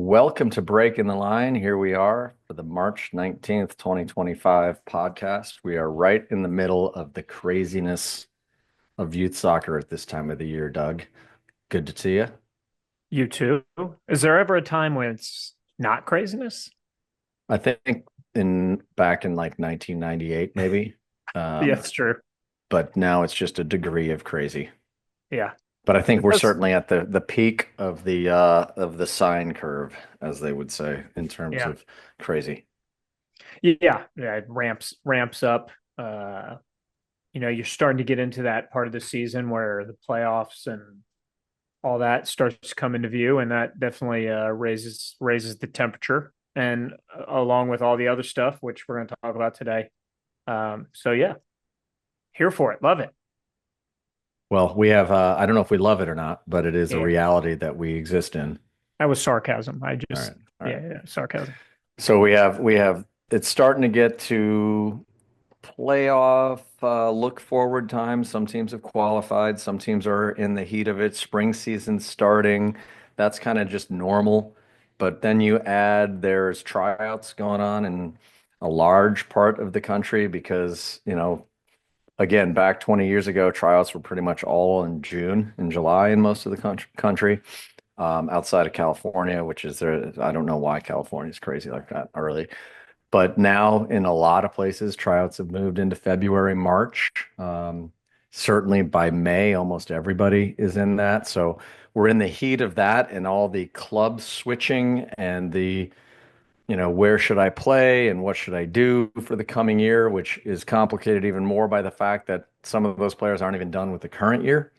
Welcome to Breaking the Line. Here we are for the March 19th, 2025 podcast. We are right in the middle of the craziness of youth soccer at this time of the year, Doug. Good to see you. You too? Is there ever a time when it's not craziness? I think back in like 1998, maybe. Yeah, Um, it's true. but now it's just a degree of crazy. Yeah. But I think It we're does. certainly at the peak of the sine curve, as they would say, in terms Yeah. of crazy. Yeah. Yeah. It ramps up. Uh, you're starting to get into that part of the season where the playoffs and all that starts to come into view, and that definitely raises the temperature, and along with all the other stuff, which we're going to talk about today. So yeah, here for it. Love it. Well, we have, I don't know if we love it or not, but it is a Yeah. reality that we exist in. That was sarcasm. I All just, right. All right. yeah, sarcasm. So we have, it's starting to get to playoff, look forward time. Some teams have qualified. Some teams are in the heat of it. Spring season starting. That's kind of just normal. But then you add there's tryouts going on in a large part of the country because, again, back 20 years ago, tryouts were pretty much all in June and July in most of the country, outside of California, which is there. I don't know why California is crazy like that early. But now in a lot of places, tryouts have moved into February, March. Certainly by May, almost everybody is in that. So we're in the heat of that and all the club switching and where should I play and what should I do for the coming year, which is complicated even more by the fact that some of those players aren't even done with the current year,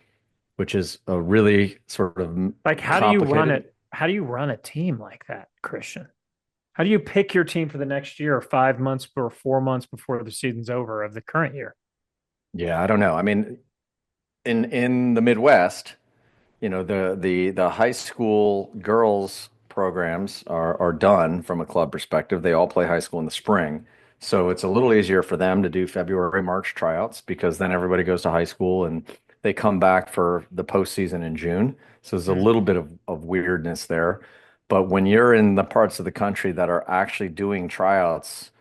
which is a really sort of Like, how do you run complicated. it? How do you run a team like that, Christian? How do you pick your team for the next year, 5 months or 4 months before the season's over of the current year? Yeah, I don't know. I mean, in the Midwest, the high school girls programs are done from a club perspective. They all play high school in the spring. So it's a little easier for them to do February, March tryouts because then everybody goes to high school and they come back for the postseason in June. So there's a Hmm. little bit of weirdness there. But when you're in the parts of the country that are actually doing tryouts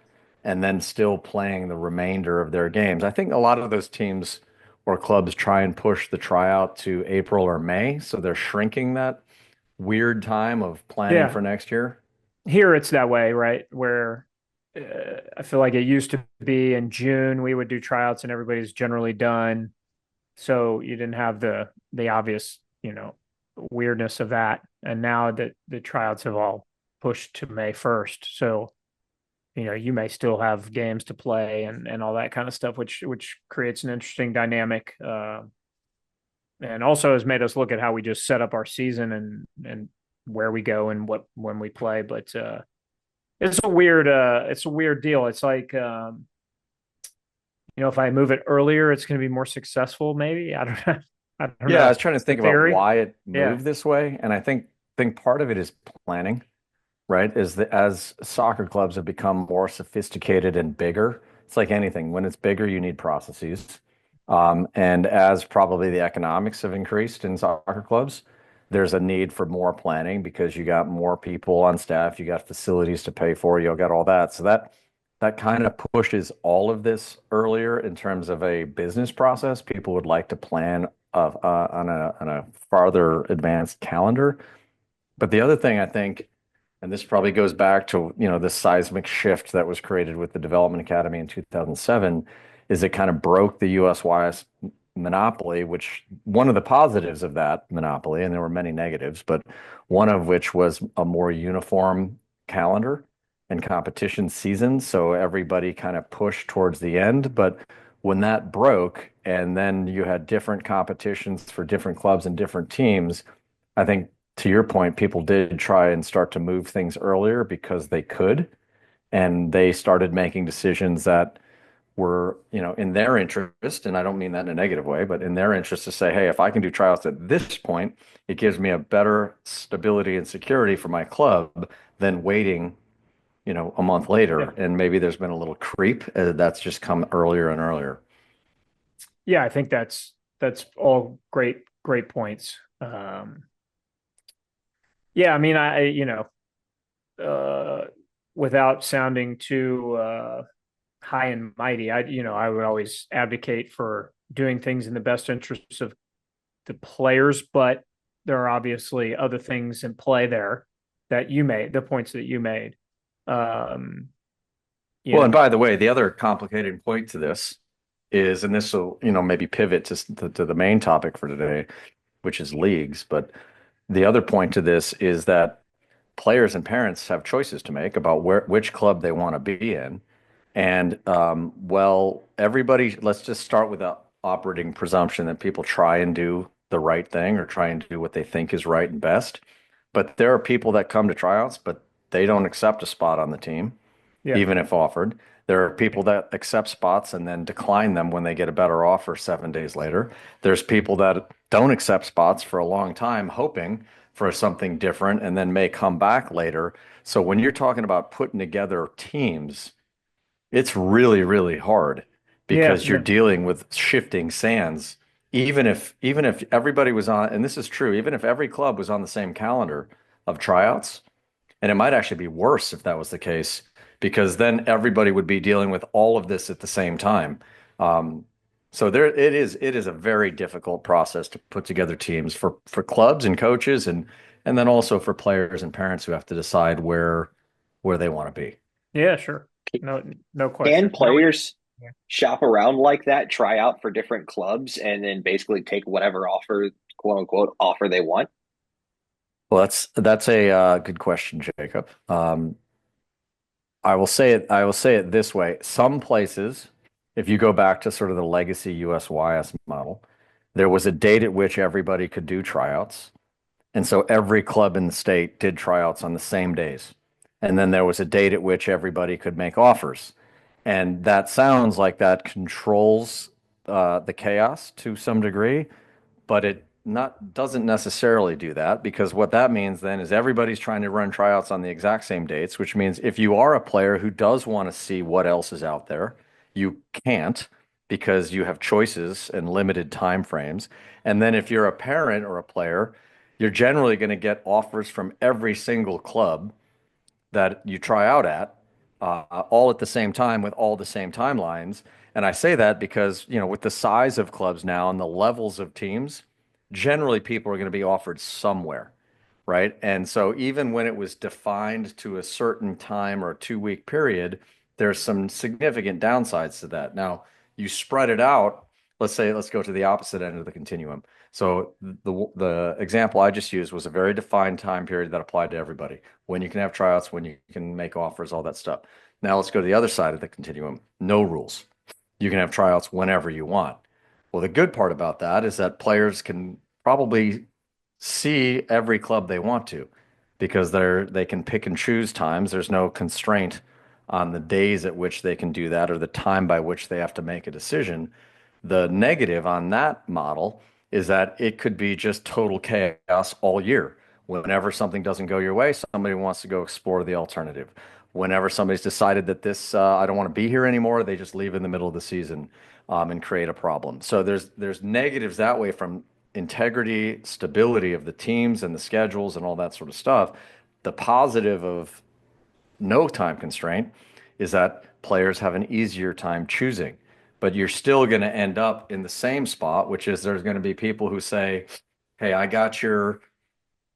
and then still playing the remainder of their games. I think a lot of those teams or clubs try and push the tryout to April or May, so they're shrinking that weird time of planning Yeah, for next year. here it's that way, right? Where I feel like it used to be in June we would do tryouts and everybody's generally done, so you didn't have the obvious, weirdness of that. And now that the tryouts have all pushed to May 1st, so you may still have games to play and all that kind of stuff, which creates an interesting dynamic, and also has made us look at how we just set up our season and where we go and what when we play. But it's a weird deal. It's like, if I move it earlier, it's going to be more successful. Maybe I don't know. I don't Yeah, I know. was trying to It's the think about theory. why it Yeah, moved this way, and I think part of it is planning, right? Is that as soccer clubs have become more sophisticated and bigger, it's like anything. When it's bigger, you need processes. And as probably the economics have increased in soccer clubs, there's a need for more planning because you got more people on staff, you got facilities to pay for, you got all that. So that kind of pushes all of this earlier in terms of a business process. People would like to plan on a farther advanced calendar. But the other thing I think, and this probably goes back to, the seismic shift that was created with the Development Academy in 2007, is it kind of broke the USYS monopoly, which one of the positives of that monopoly, and there were many negatives, but one of which was a more uniform calendar and competition season. So everybody kind of pushed towards the end. But when that broke, and then you had different competitions for different clubs and different teams, I think to your point, people did try and start to move things earlier because they could, and they started making decisions that were, in their interest, and I don't mean that in a negative way, but in their interest to say, hey, if I can do tryouts at this point, it gives me a better stability and security for my club than waiting, a month later. yeah, And maybe there's been a little creep that's just come earlier and earlier. yeah. I think that's all great points. Yeah, I mean, I uh, without sounding too high and mighty, I would always advocate for doing things in the best interests of the players, but there are obviously other things in play there that you made, the points that you made. Um, you Well, and know, by the way, the other complicated point to this is, and this will, maybe pivot to the main topic for today, which is leagues. But the other point to this is that players and parents have choices to make about which club they want to be in. And well, everybody, let's just start with the operating presumption that people try and do the right thing or try and do what they think is right and best. But there are people that come to tryouts, but they don't accept a spot on the team, yeah, even if offered. There are people that accept spots and then decline them when they get a better offer 7 days later. There's people that don't accept spots for a long time, hoping for something different and then may come back later. So when you're talking about putting together teams, it's really, really hard yeah, because you're dealing with shifting sands. Even if everybody was on, and this is true, even if every club was on the same calendar of tryouts, and it might actually be worse if that was the case, because then everybody would be dealing with all of this at the same time. Um, so it is a very difficult process to put together teams for clubs and coaches and then also for players and parents who have to decide where they want to be. yeah, sure, no, no Can question. No, players shop around like that, try out for different clubs, and then basically take whatever offer, quote unquote, offer they want? Well, that's a good question, Jacob. I will say it this way. Some places, if you go back to sort of the legacy USYS model, there was a date at which everybody could do tryouts. And so every club in the state did tryouts on the same days. And then there was a date at which everybody could make offers. And that sounds like that controls the chaos to some degree, but it not doesn't necessarily do that because what that means then is everybody's trying to run tryouts on the exact same dates, which means if you are a player who does want to see what else is out there, you can't because you have choices and limited time frames. And then if you're a parent or a player, you're generally going to get offers from every single club that you try out at all at the same time with all the same timelines. And I say that because, with the size of clubs now and the levels of teams, generally people are going to be offered somewhere, right? And so even when it was defined to a certain time or a 2 week period, there's some significant downsides to that. Now, you spread it out. Let's go to the opposite end of the continuum. So the example I just used was a very defined time period that applied to everybody. When you can have tryouts, when you can make offers, all that stuff. Now let's go to the other side of the continuum. No rules. You can have tryouts whenever you want. Well, the good part about that is that players can probably see every club they want to because they can pick and choose times. There's no constraint on the days at which they can do that or the time by which they have to make a decision. The negative on that model is that it could be just total chaos all year. Whenever something doesn't go your way, somebody wants to go explore the alternative. Whenever somebody's decided that this, I don't want to be here anymore, they just leave in the middle of the season and create a problem. So there's negatives that way from integrity, stability of the teams and the schedules and all that sort of stuff. The positive of no time constraint is that players have an easier time choosing. But you're still going to end up in the same spot, which is there's going to be people who say, "Hey, I got your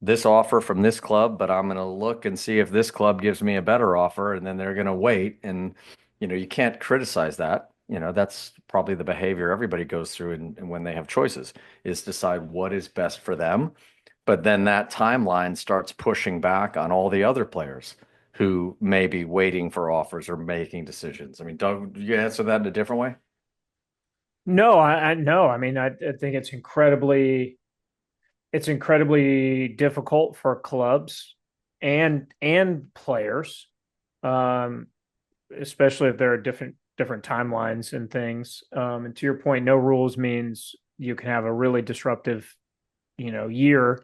this offer from this club, but I'm going to look and see if this club gives me a better offer," and then they're going to wait. And you can't criticize that. That's probably the behavior everybody goes through, and when they have choices, is decide what is best for them. But then that timeline starts pushing back on all the other players who may be waiting for offers or making decisions. I mean, Doug, you answer that in a different way? no, I no. I mean, I think it's incredibly difficult for clubs and players, um, especially if there are different timelines and things. And to your point, no rules means you can have a really disruptive, year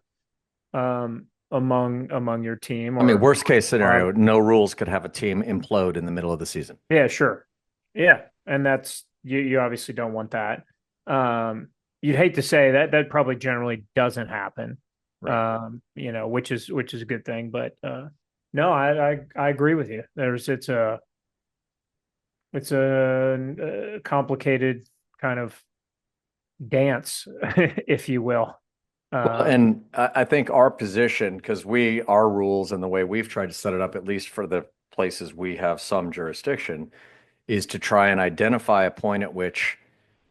among your team I mean, or worst case club. scenario, no rules could have a team implode in the middle of the season. Yeah, sure. Yeah, and that's you obviously don't want that. Um, you'd hate to say that probably generally doesn't happen. Right. Which is a good thing, but No, I agree with you. It's a complicated kind of dance, if you will. Well, Um, and I think our position, because our rules and the way we've tried to set it up, at least for the places we have some jurisdiction, is to try and identify a point at which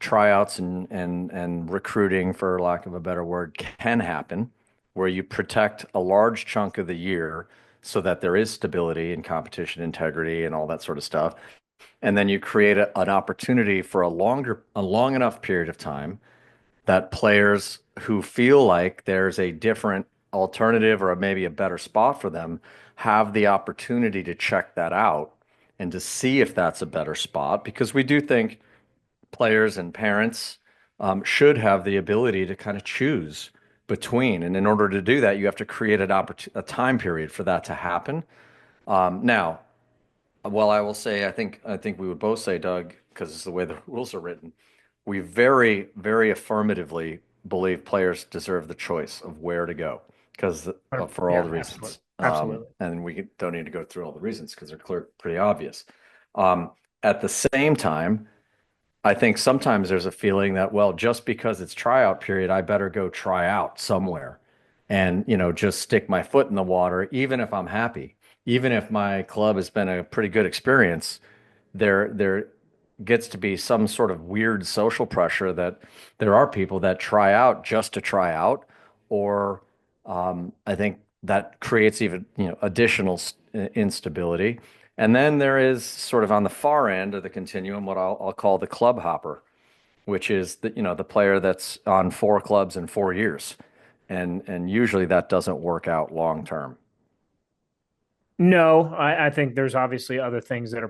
tryouts and recruiting, for lack of a better word, can happen, where you protect a large chunk of the year so that there is stability and competition integrity and all that sort of stuff. And then you create an opportunity for a long enough period of time that players who feel like there's a different alternative or maybe a better spot for them have the opportunity to check that out and to see if that's a better spot, because we do think players and parents should have the ability to kind of choose between. And in order to do that, you have to create a time period for that to happen. Now, well, I will say, I think we would both say, Doug, because it's the way the rules are written, we very, very affirmatively believe players deserve the choice of where to go because for all yeah, the absolutely, reasons. absolutely. And we don't need to go through all the reasons because they're clear, pretty obvious. At the same time, I think sometimes there's a feeling that, well, just because it's tryout period, I better go try out somewhere and, just stick my foot in the water, even if I'm happy, even if my club has been a pretty good experience. There gets to be some sort of weird social pressure that there are people that try out just to try out, or I think that creates even, additional instability. And then there is sort of on the far end of the continuum what I'll call the club hopper, which is the player that's on four clubs in 4 years, and usually that doesn't work out long term. No, I think there's obviously other things that are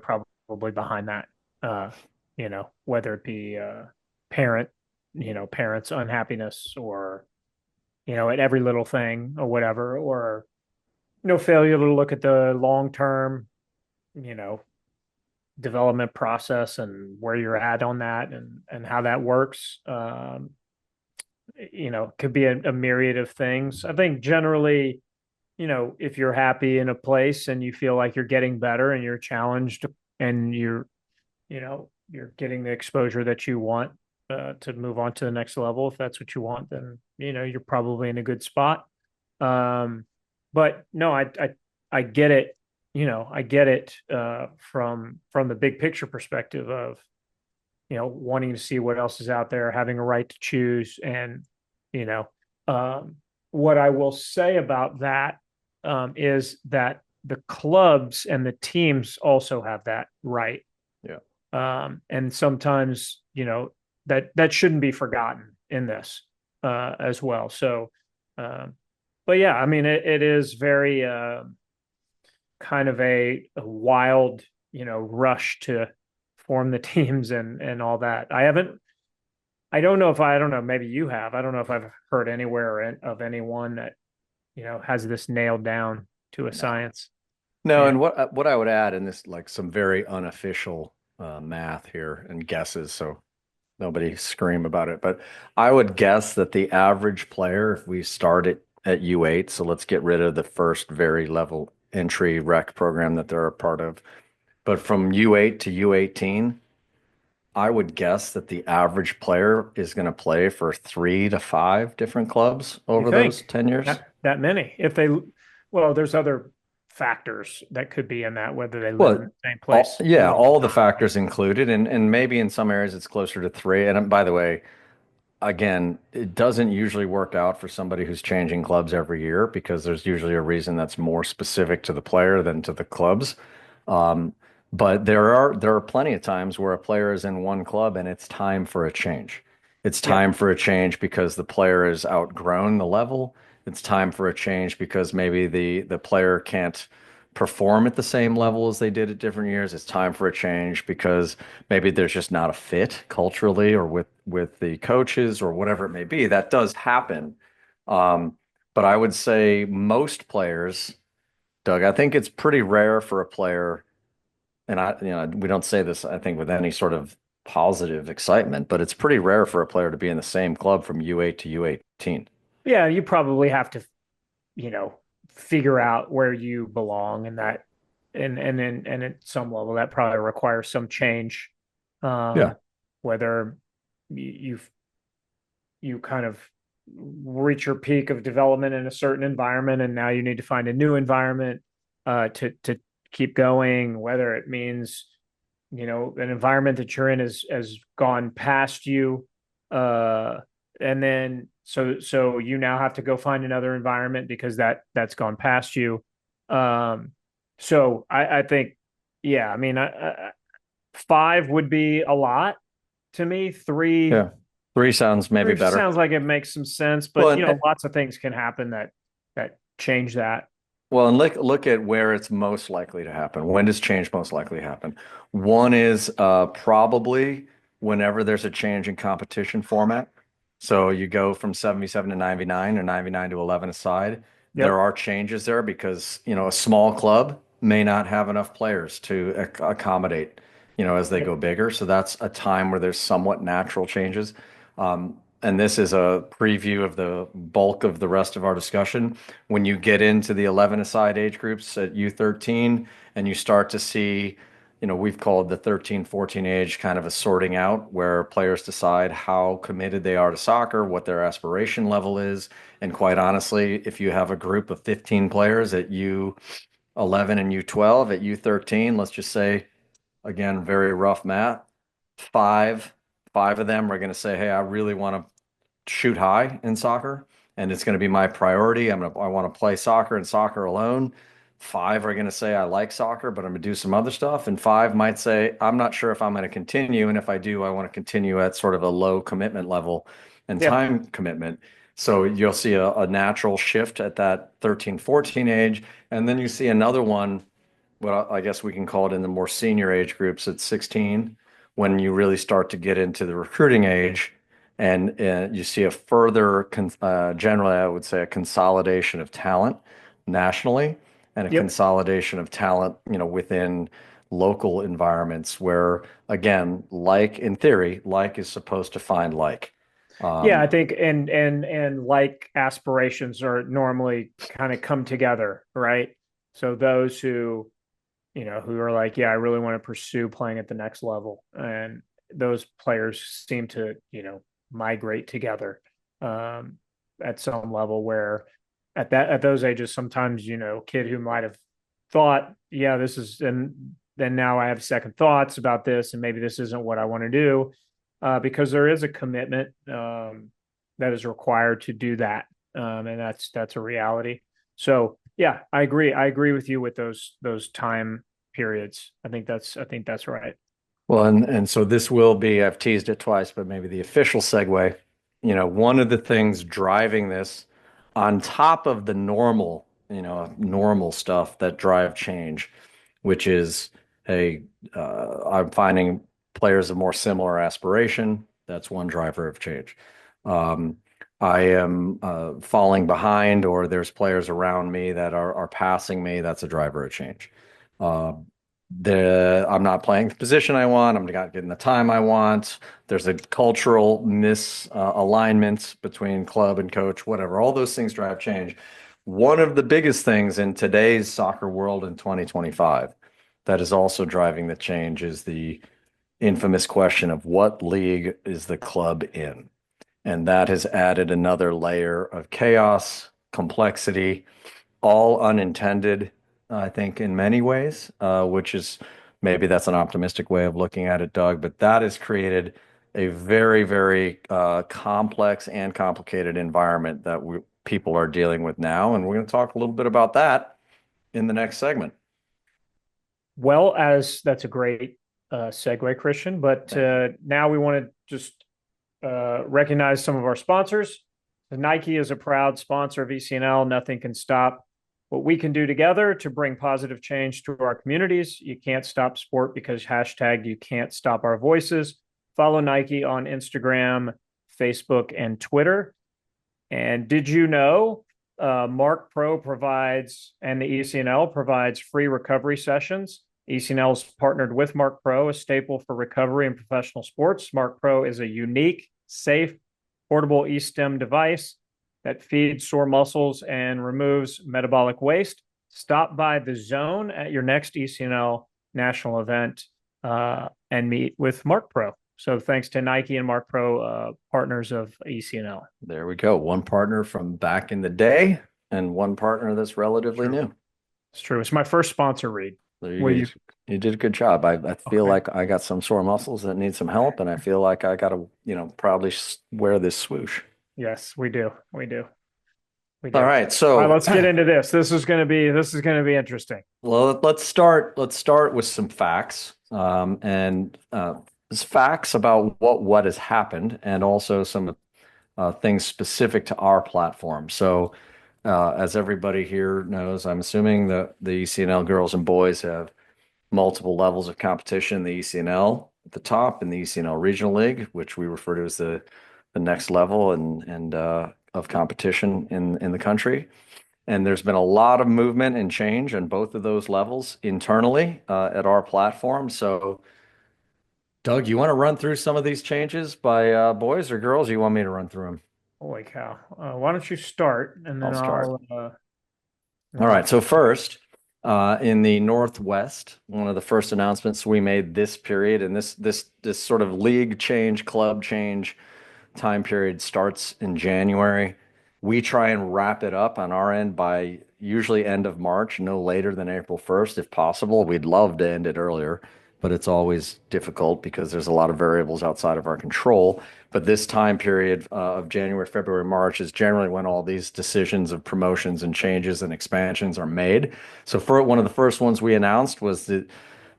probably behind that. Uh, whether it be parent, parents' unhappiness, or at every little thing or whatever, or failure to look at the long term, you know, development process and where you're at on that and how that works. Could be a myriad of things. I think generally, if you're happy in a place and you feel like you're getting better and you're challenged and you're getting the exposure that you want to move on to the next level, if that's what you want, then you're probably in a good spot. Um, but no, I get it. I get it from the big picture perspective of wanting to see what else is out there, having a right to choose, and you know, um, what I will say about that is that the clubs and the teams also have that right, Yeah. and sometimes that shouldn't be forgotten in this as well. So, um, but yeah, I mean, it is very kind of a wild, rush to form the teams and all that. I don't know, maybe you have. I don't know if I've heard anywhere of anyone that, has this nailed down to a No. science. No, Yeah. and what I would add in this, like some very unofficial math here and guesses, so nobody scream about it, but I would guess that the average player, if we start at U8, so let's get rid of the first very level entry rec program that they're a part of, but from U8 to U18, I would guess that the average player is going to play for 3 to 5 different clubs You over those think 10 years. that many? Well, there's other factors that could be in that, whether they live in Well, the same place a yeah, long all the time. factors included, and maybe in some areas it's closer to 3. And by the way, again, it doesn't usually work out for somebody who's changing clubs every year because there's usually a reason that's more specific to the player than to the clubs. Um, but there are plenty of times where a player is in one club and it's time for a change. It's Yep. time for a change because the player has outgrown the level. It's time for a change because maybe the player can't perform at the same level as they did at different years. It's time for a change because maybe there's just not a fit culturally or with the coaches or whatever it may be. That does happen. Um, but I would say most players, Doug, I think it's pretty rare for a player, and we don't say this, I think, with any sort of positive excitement, but it's pretty rare for a player to be in the same club from U8 to U18. Yeah, you probably have to, you know, figure out where you belong, and that and at some level that probably requires some change. Yeah. Whether you kind of reach your peak of development in a certain environment, and now you need to find a new environment to keep going. Whether it means an environment that you're in has gone past you, and then so you now have to go find another environment because that's gone past you. So I think, yeah, I mean, five would be a lot to me. Yeah. Three sounds maybe Three better. sounds like it makes some sense, Well, but lots of things can happen that change that. well, and look at where it's most likely to happen. When does change most likely happen? One is probably whenever there's a change in competition format. So you go from 77 to 99 or 99 to 11 aside. There Yep. are changes there because, a small club may not have enough players to accommodate, as they Yep. go bigger. So that's a time where there's somewhat natural changes. And this is a preview of the bulk of the rest of our discussion. When you get into the 11-a-side age groups at U13 and you start to see, we've called the 13, 14 age kind of a sorting out where players decide how committed they are to soccer, what their aspiration level is. And quite honestly, if you have a group of 15 players at U11 and U12, at U13, let's just say, again, very rough math, five, five of them are going to say, hey, I really want to shoot high in soccer, and it's going to be my priority. I want to play soccer and soccer alone. Five are going to say I like soccer, but I'm going to do some other stuff. And five might say I'm not sure if I'm going to continue, and if I do, I want to continue at sort of a low commitment level and Yep. time commitment. So you'll see a natural shift at that 13, 14 age, and then you see another one, what I guess we can call it in the more senior age groups at 16, when you really start to get into the recruiting age, and you see a further, generally, I would say a consolidation of talent nationally and a Yep. consolidation of talent, within local environments where, again, like in theory, like is supposed to find like. Yeah, I Um, think and like aspirations are normally kind of come together, right? So those who are like, yeah, I really want to pursue playing at the next level, and those players seem to, migrate together um, at some level where at those ages, sometimes, kid who might have thought, yeah, this is, and then now I have second thoughts about this, and maybe this isn't what I want to do, because there is a commitment that is required to do that, and that's a reality. So yeah, I agree. I agree with you with those time periods. I think that's right. Well, and so this will be, I've teased it twice, but maybe the official segue. One of the things driving this on top of the normal stuff that drive change, which is, hey, I'm finding players of more similar aspiration. That's one driver of change. Um, I am falling behind, or there's players around me that are passing me. That's a driver of change. Uh, I'm not playing the position I want. I'm not getting the time I want. There's a cultural misalignment between club and coach, whatever. All those things drive change. One of the biggest things in today's soccer world in 2025 that is also driving the change is the infamous question of what league is the club in? And that has added another layer of chaos, complexity, all unintended, I think, in many ways, which is maybe that's an optimistic way of looking at it, Doug, but that has created a very, very complex and complicated environment that people are dealing with now. And we're going to talk a little bit about that in the next segment. Well, as that's a great segue, Christian. But Thank you. now we want to just recognize some of our sponsors. Nike is a proud sponsor of ECNL. Nothing can stop what we can do together to bring positive change to our communities. You can't stop sport because hashtag you can't stop our voices. Follow Nike on Instagram, Facebook, and Twitter. And did you know Mark Pro provides and the ECNL provides free recovery sessions? ECNL's partnered with Mark Pro, a staple for recovery in professional sports. Mark Pro is a unique, safe, portable e-stim device that feeds sore muscles and removes metabolic waste. Stop by the Zone at your next ECNL national event and meet with Mark Pro. So thanks to Nike and Mark Pro, partners of ECNL. There we go. One partner from back in the day and one partner that's relatively new. It's true. It's my first sponsor read. There you go. You did a good job. I feel like I got some sore muscles that need some help, and I feel like I got to, probably wear this swoosh. Yes, we do. We do. We do. All right, All so right, let's get into this. This is going to be interesting. well, let's start with some facts, and facts about what has happened, and also some things specific to our platform. So, as everybody here knows, I'm assuming that the ECNL girls and boys have multiple levels of competition. The ECNL at the top, and the ECNL Regional League, which we refer to as the next level and of competition in the country. And there's been a lot of movement and change on both of those levels internally at our platform. So, Doug, you want to run through some of these changes by boys or girls? Or you want me to run through them? Holy cow. Why don't you start and then I'll start. then All I'll right. So first, in the Northwest, one of the first announcements we made this period, and this sort of league change, club change time period starts in January. We try and wrap it up on our end by usually end of March, no later than April 1st, if possible. We'd love to end it earlier, but it's always difficult because there's a lot of variables outside of our control. But this time period of January, February, March is generally when all these decisions of promotions and changes and expansions are made. So for one of the first ones we announced was the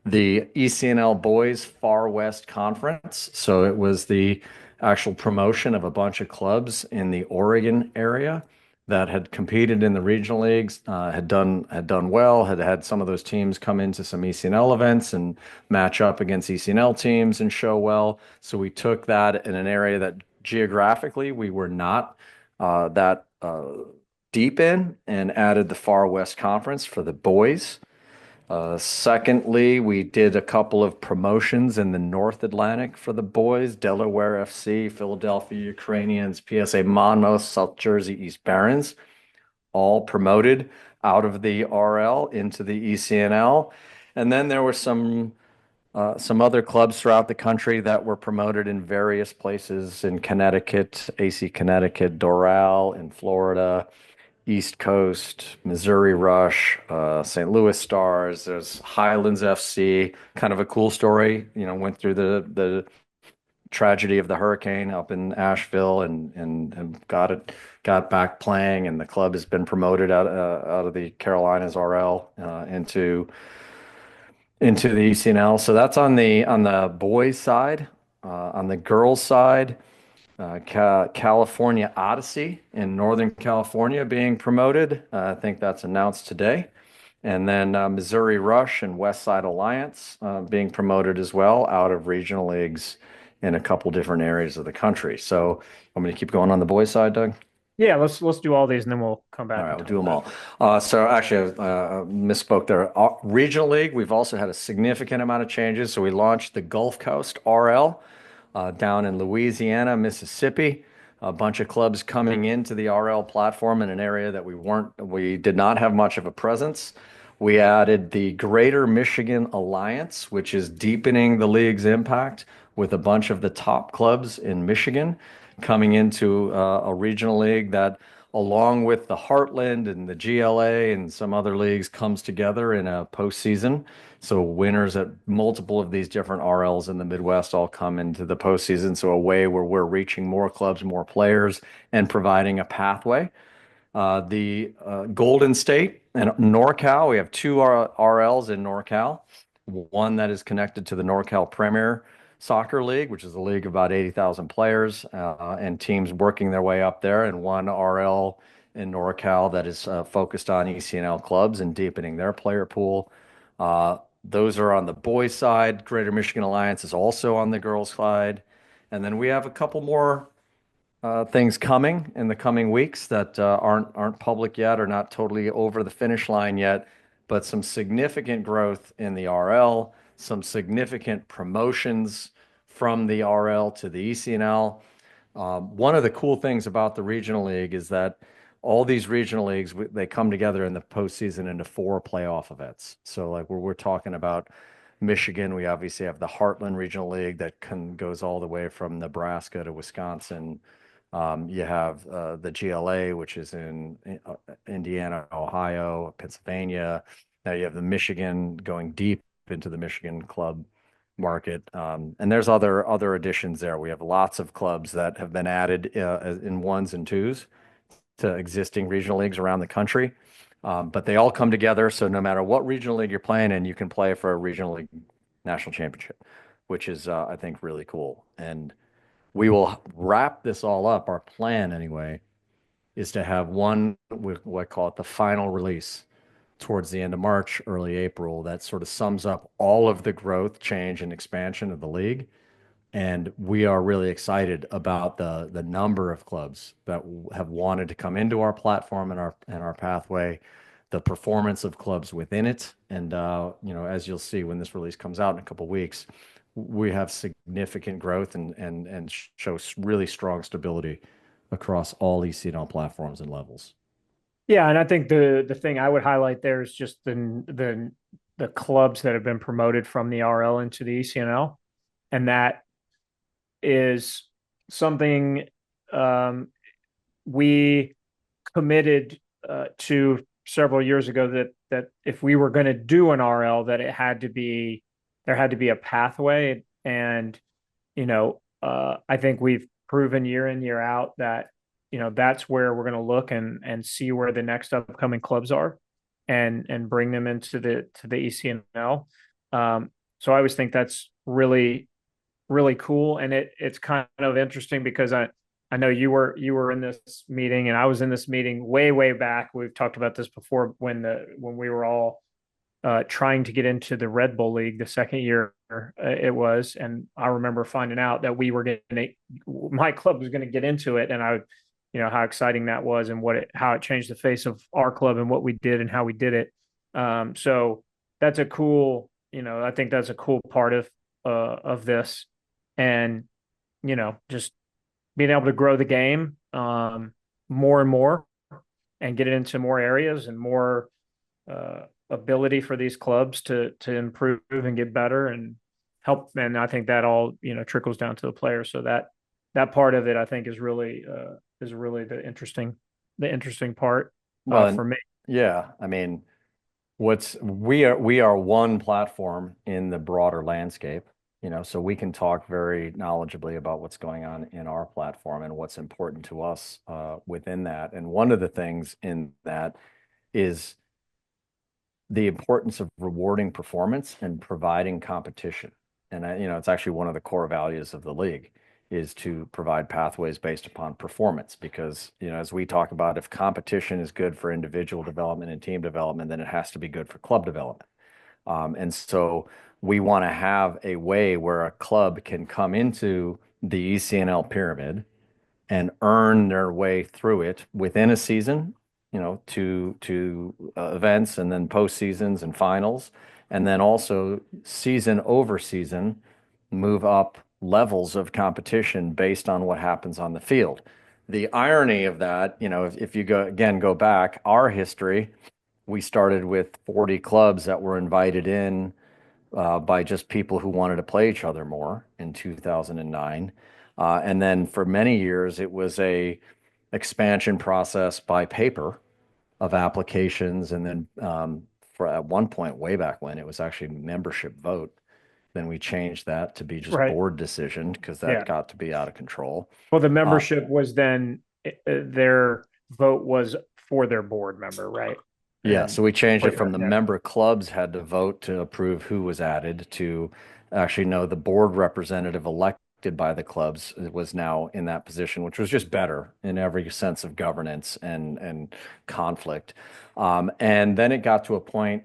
ECNL Boys Far West Conference. So it was the actual promotion of a bunch of clubs in the Oregon area that had competed in the regional leagues, had done well, had had some of those teams come into some ECNL events and match up against ECNL teams and show well. So we took that in an area that geographically we were not that deep in, and added the Far West Conference for the boys. Secondly, we did a couple of promotions in the North Atlantic for the boys: Delaware FC, Philadelphia Ukrainians, PSA Monmouth, South Jersey East Barons, all promoted out of the RL into the ECNL. And then there were some other clubs throughout the country that were promoted in various places in Connecticut, AC Connecticut, Doral in Florida, East Coast, Missouri Rush, St. Louis Stars. There's Highlands FC. Kind of a cool story. Went through the tragedy of the hurricane up in Asheville and got back playing, and the club has been promoted out of the Carolinas RL into the ECNL. So that's on the boys side. On the girls side, California Odyssey in Northern California being promoted. I think that's announced today. And then Missouri Rush and West Side Alliance being promoted as well out of regional leagues in a couple different areas of the country. So want me to keep going on the boys side, Doug? Yeah, let's do all these and then we'll come back. All right, we'll do them all. So actually, I misspoke there. Regional League, we've also had a significant amount of changes. So we launched the Gulf Coast RL down in Louisiana, Mississippi. A bunch of clubs coming into the RL platform in an area that we did not have much of a presence. We added the Greater Michigan Alliance, which is deepening the league's impact with a bunch of the top clubs in Michigan coming into a regional league that, along with the Heartland and the GLA and some other leagues, comes together in a postseason. So winners at multiple of these different RLs in the Midwest all come into the postseason. So a way where we're reaching more clubs, more players, and providing a pathway. The Golden State and NorCal, we have two RLs in NorCal. One that is connected to the NorCal Premier Soccer League, which is a league of about 80,000 players and teams working their way up there, and one RL in NorCal that is focused on ECNL clubs and deepening their player pool. Those are on the boys' side. Greater Michigan Alliance is also on the girls' side. And then we have a couple more things coming in the coming weeks that aren't public yet, or not totally over the finish line yet, but some significant growth in the RL, some significant promotions from the RL to the ECNL. One of the cool things about the regional league is that all these regional leagues they come together in the postseason into four playoff events. So like where we're talking about Michigan, we obviously have the Heartland Regional League that goes all the way from Nebraska to Wisconsin. You have the GLA, which is in Indiana, Ohio, Pennsylvania. Now you have the Michigan going deep into the Michigan club market. And there's other additions there. We have lots of clubs that have been added in ones and twos to existing regional leagues around the country. But they all come together. So no matter what regional league you're playing in, you can play for a regional league national championship, which is, I think, really cool. And we will wrap this all up. Our plan, anyway, is to have one, what I call it the final release towards the end of March, early April, that sort of sums up all of the growth, change, and expansion of the league. And we are really excited about the number of clubs that have wanted to come into our platform and our pathway, the performance of clubs within it. And as you'll see when this release comes out in a couple of weeks, we have significant growth and show really strong stability across all ECNL platforms and levels. Yeah, and I think the thing I would highlight there is just the clubs that have been promoted from the RL into the ECNL, and that is something we committed to several years ago that if we were going to do an RL, that there had to be a pathway, and I think we've proven year in year out that that's where we're going to look and see where the next upcoming clubs are, and bring them into the ECNL. So I always think that's really really cool, and it's kind of interesting because I know you were in this meeting and I was in this meeting way back. We've talked about this before when we were all trying to get into the Red Bull League the second year it was, and I remember finding out that my club was going to get into it, and how exciting that was and how it changed the face of our club and what we did and how we did it. So that's a cool, I think that's a cool part of this, and just being able to grow the game more and more and get it into more areas and more ability for these clubs to improve and get better and help. And I think that all trickles down to the players. So that part of it, I think, is really the interesting part for me. Yeah, I mean, we are one platform in the broader landscape, so we can talk very knowledgeably about what's going on in our platform and what's important to us within that. And one of the things in that is the importance of rewarding performance and providing competition. And it's actually one of the core values of the league is to provide pathways based upon performance, because as we talk about, if competition is good for individual development and team development, then it has to be good for club development. And so we want to have a way where a club can come into the ECNL pyramid and earn their way through it within a season, to events and then postseasons and finals, and then also season over season move up levels of competition based on what happens on the field. The irony of that, if you go back, our history, we started with 40 clubs that were invited in by just people who wanted to play each other more in 2009. And then for many years, it was a expansion process by paper of applications. And then for at one point, way back when, it was actually membership vote. Then we changed that to be just Right. board decision because that got to be out of control. Well, the membership was then their vote was for their board member, right? Yeah, so we changed it from the member clubs had to vote to approve who was added to actually know the board representative elected by the clubs was now in that position, which was just better in every sense of governance and conflict. And then it got to a point,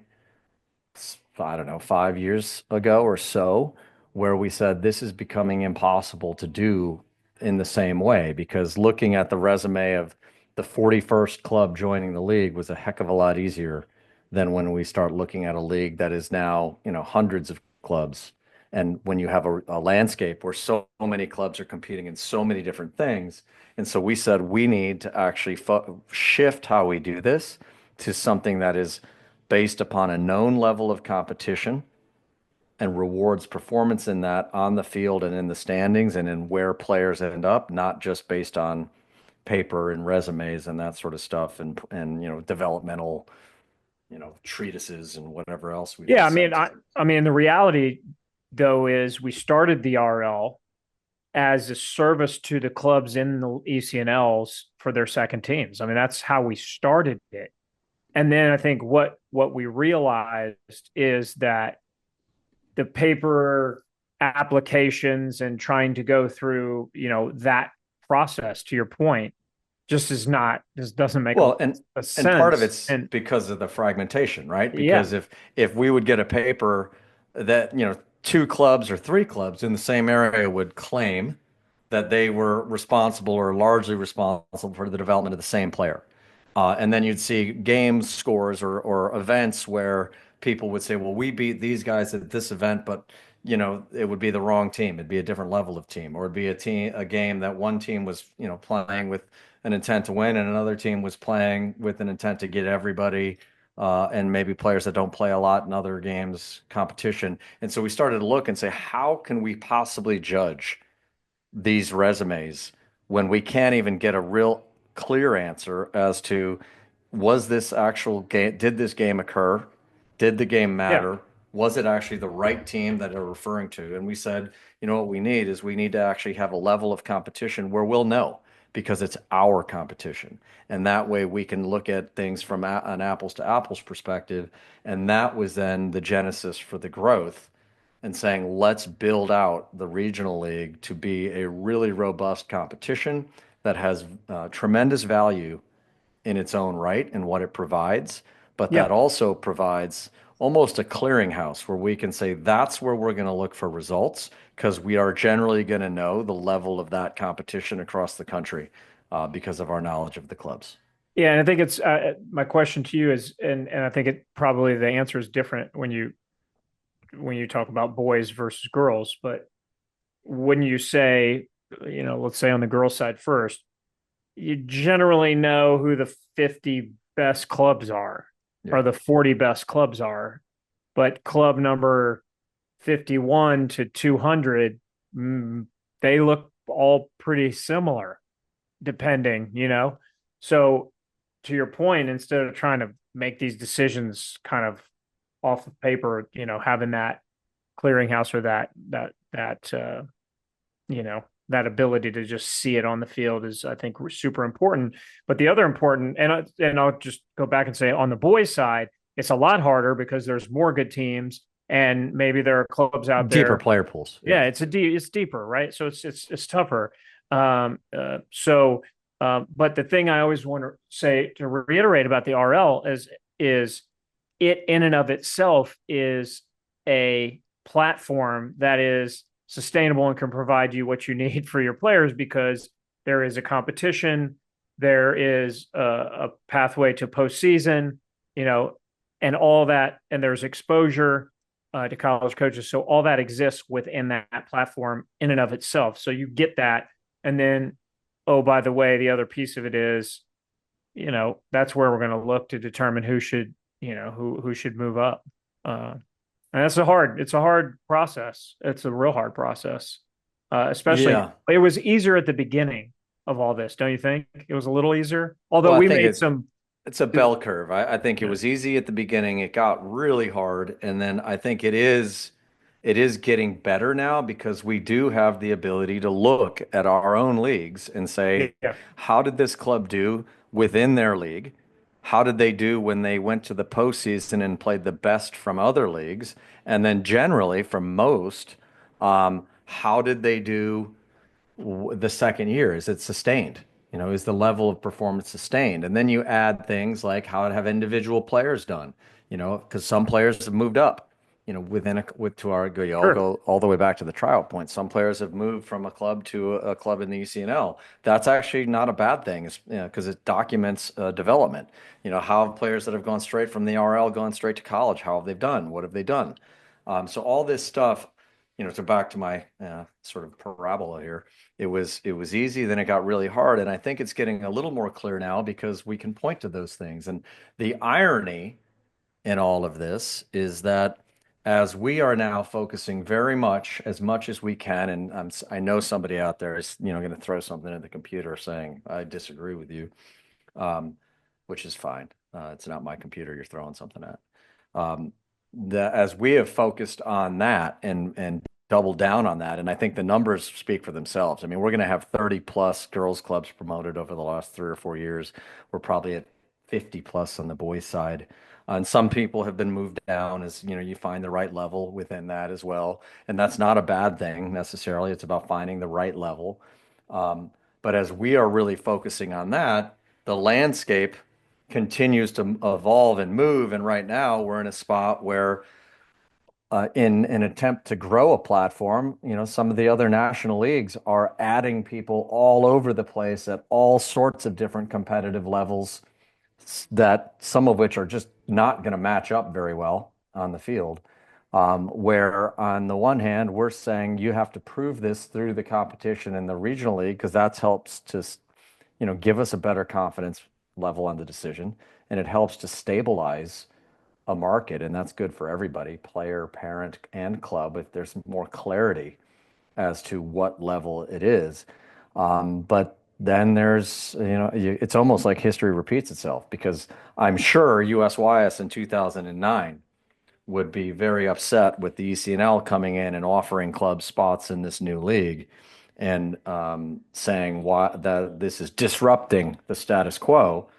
I don't know, 5 years ago or so, where we said this is becoming impossible to do in the same way, because looking at the resume of the 41st club joining the league was a heck of a lot easier than when we start looking at a league that is now, hundreds of clubs And when you have a landscape where so many clubs are competing in so many different things, and so we said we need to actually shift how we do this to something that is based upon a known level of competition and rewards performance in that on the field and in the standings and in where players end up, not just based on paper and resumes and that sort of stuff and developmental treatises and whatever else we've Yeah, been sent to. I mean, the reality though is we started the RL as a service to the clubs in the ECNLs for their second teams. I mean, that's how we started it. And then I think what we realized is that the paper applications and trying to go through, that process, to your point, just doesn't make Well, a and part of sense. it's And because of the fragmentation, right? yeah, Because if we would get a paper that, two clubs or three clubs in the same area would claim that they were responsible or largely responsible for the development of the same player. And then you'd see game scores or events where people would say, well, we beat these guys at this event, but it would be the wrong team. It'd be a different level of team, or it'd be a game that one team was, playing with an intent to win, and another team was playing with an intent to get everybody, and maybe players that don't play a lot in other games competition. And so we started to look and say, how can we possibly judge these resumes when we can't even get a real clear answer as to was this actual game, did this game occur? Did the game yeah, matter? Was it actually the right team that they're referring to? And we said, what we need is we need to actually have a level of competition where we'll know because it's our competition. And that way we can look at things from an apples to apples perspective. And that was then the genesis for the growth and saying, let's build out the regional league to be a really robust competition that has tremendous value in its own right and what it provides, but yeah. that also provides almost a clearinghouse where we can say that's where we're going to look for results because we are generally going to know the level of that competition across the country because of our knowledge of the clubs. Yeah, and I think it's my question to you is, and I think it probably the answer is different when you talk about boys versus girls, but when you say, let's say on the girls side first, you generally know who the 50 best clubs are Yeah. or the 40 best clubs are, but club number 51 to 200, they look all pretty similar depending. So to your point, instead of trying to make these decisions kind of off of paper, having that clearinghouse or that ability to just see it on the field is, I think, super important. But the other important, and I'll just go back and say on the boys' side, it's a lot harder because there's more good teams, and maybe there are clubs out Deeper there. player pools. Yeah. Yeah, it's deeper, right? So it's tougher. But the thing I always want to say to reiterate about the RL is it in and of itself is a platform that is sustainable and can provide you what you need for your players because there is a competition, there is a pathway to postseason, and all that, and there's exposure to college coaches. So all that exists within that platform in and of itself. So you get that, and then, oh, by the way, the other piece of it is, that's where we're going to look to determine who should, who should move up. And it's a hard process. It's a real hard process. Especially Yeah. it was easier at the beginning of all this, don't you think? It was a little easier. Although Well, I we think made some. it's a bell curve. I think it Yeah, was easy at the beginning. It got really hard, and then I think it is getting better now because we do have the ability to look at our own leagues and say, yeah, how did this club do within their league? How did they do when they went to the postseason and played the best from other leagues? And then generally, from most, how did they do the second year? Is it sustained? Is the level of performance sustained? And then you add things like how have individual players done? Because some players have moved up, to our go, I'll sure, go all the way back to the tryout point. Some players have moved from a club to a club in the ECNL. That's actually not a bad thing, because it documents development. How have players that have gone straight from the RL gone straight to college? How have they done? What have they done? So all this stuff so back to my sort of parabola here, it was easy, then it got really hard, and I think it's getting a little more clear now because we can point to those things. And the irony in all of this is that as we are now focusing as much as we can, and I know somebody out there is, going to throw something at the computer saying, I disagree with you, um, which is fine. It's not my computer you're throwing something at. Um, as we have focused on that and doubled down on that, and I think the numbers speak for themselves. I mean, we're going to have 30 plus girls clubs promoted over the last 3 or 4 years. We're probably at 50 plus on the boys side. And some people have been moved down as, you find the right level within that as well. And that's not a bad thing necessarily. It's about finding the right level. Um, but as we are really focusing on that, the landscape continues to evolve and move. And right now we're in a spot where, in an attempt to grow a platform, some of the other national leagues are adding people all over the place at all sorts of different competitive levels that some of which are just not going to match up very well on the field. Where on the one hand, we're saying you have to prove this through the competition in the regional league because that helps to, give us a better confidence level on the decision, and it helps to stabilize a market, and that's good for everybody, player, parent, and club, if there's more clarity as to what level it is. But then there's, it's almost like history repeats itself because I'm sure USYS in 2009 would be very upset with the ECNL coming in and offering club spots in this new league and saying why that this is disrupting the status quo.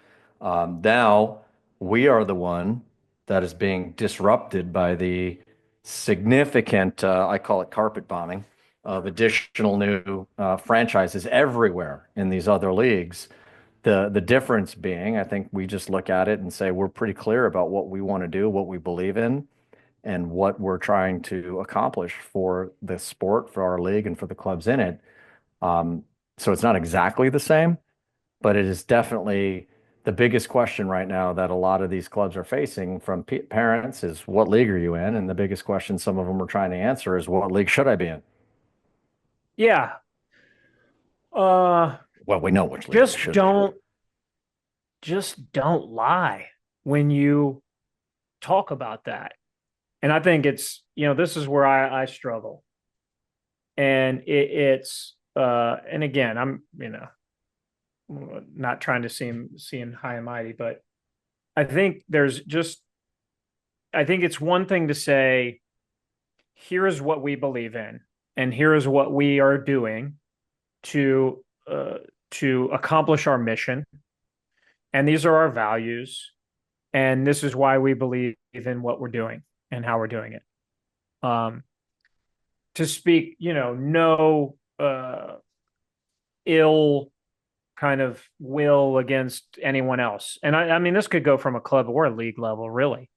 Now we are the one that is being disrupted by the significant, I call it carpet bombing, of additional new franchises everywhere in these other leagues. The difference being, I think we just look at it and say we're pretty clear about what we want to do, what we believe in, and what we're trying to accomplish for the sport, for our league, and for the clubs in it. So it's not exactly the same, but it is definitely the biggest question right now that a lot of these clubs are facing from parents is what league are you in? And the biggest question some of them are trying to answer is what league should I be in? Yeah. Uh, Well, we know which league we just should be in. don't lie when you talk about that. And I think it's, this is where I struggle. And it's and again, I'm, not trying to seem high and mighty, but I think I think it's one thing to say, here is what we believe in, and here is what we are doing to accomplish our mission, and these are our values, and this is why we believe in what we're doing and how we're doing it. To speak, no ill kind of will against anyone else. And I mean, this could go from a club or a league level, really.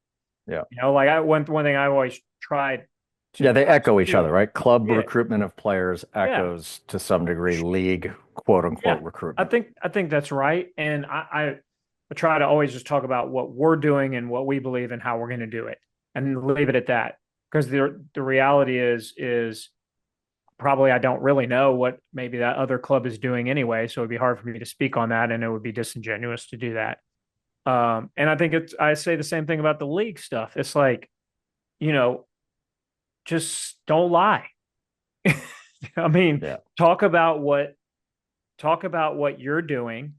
Yeah. Like one thing I always tried to, Yeah, they echo each other, right? Club yeah, recruitment of players yeah, echoes to some degree league quote yeah. unquote recruitment. I think that's right. And I try to always just talk about what we're doing and what we believe and how we're going to do it and leave it at that. Because the reality is probably I don't really know what maybe that other club is doing anyway. So it'd be hard for me to speak on that, and it would be disingenuous to do that. And I think I say the same thing about the league stuff. It's like, you know, just don't lie. I mean, Yeah. talk about what you're doing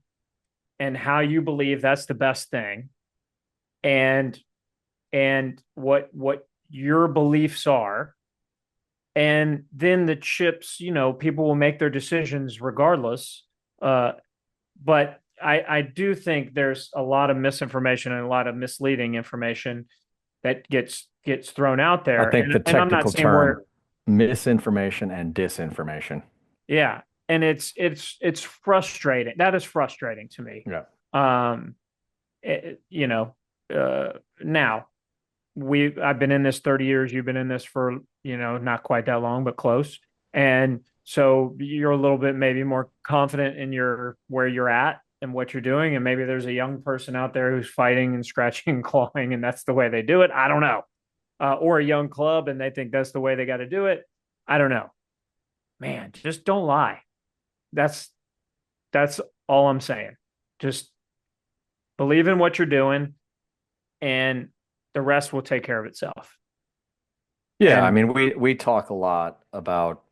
and how you believe that's the best thing, and what your beliefs are, and then the chips, people will make their decisions regardless. But I do think there's a lot of misinformation and a lot of misleading information that gets thrown out I there. think the And I'm not technical saying term misinformation and disinformation. yeah, and it's frustrating. That is frustrating to me. Yeah. Um, you know, now I've been in this 30 years. You've been in this for, not quite that long, but close. And so you're a little bit maybe more confident in where you're at and what you're doing. And maybe there's a young person out there who's fighting and scratching and clawing, and that's the way they do it. I don't know. Or a young club and they think that's the way they got to do it. I don't know, man, just don't lie. That's that's all I'm saying. Just believe in what you're doing, and the rest will take care of itself. Yeah, I And mean, we talk a lot about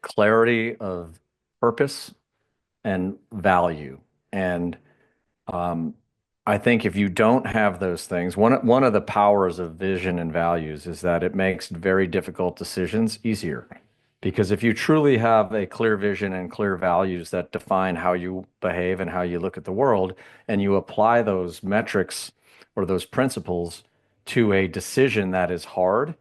clarity of purpose and value. And um, I think if you don't have those things, one of the powers of vision and values is that it makes very difficult decisions easier. Because if you truly have a clear vision and clear values that define how you behave and how you look at the world, and you apply those metrics or those principles to a decision that is hard,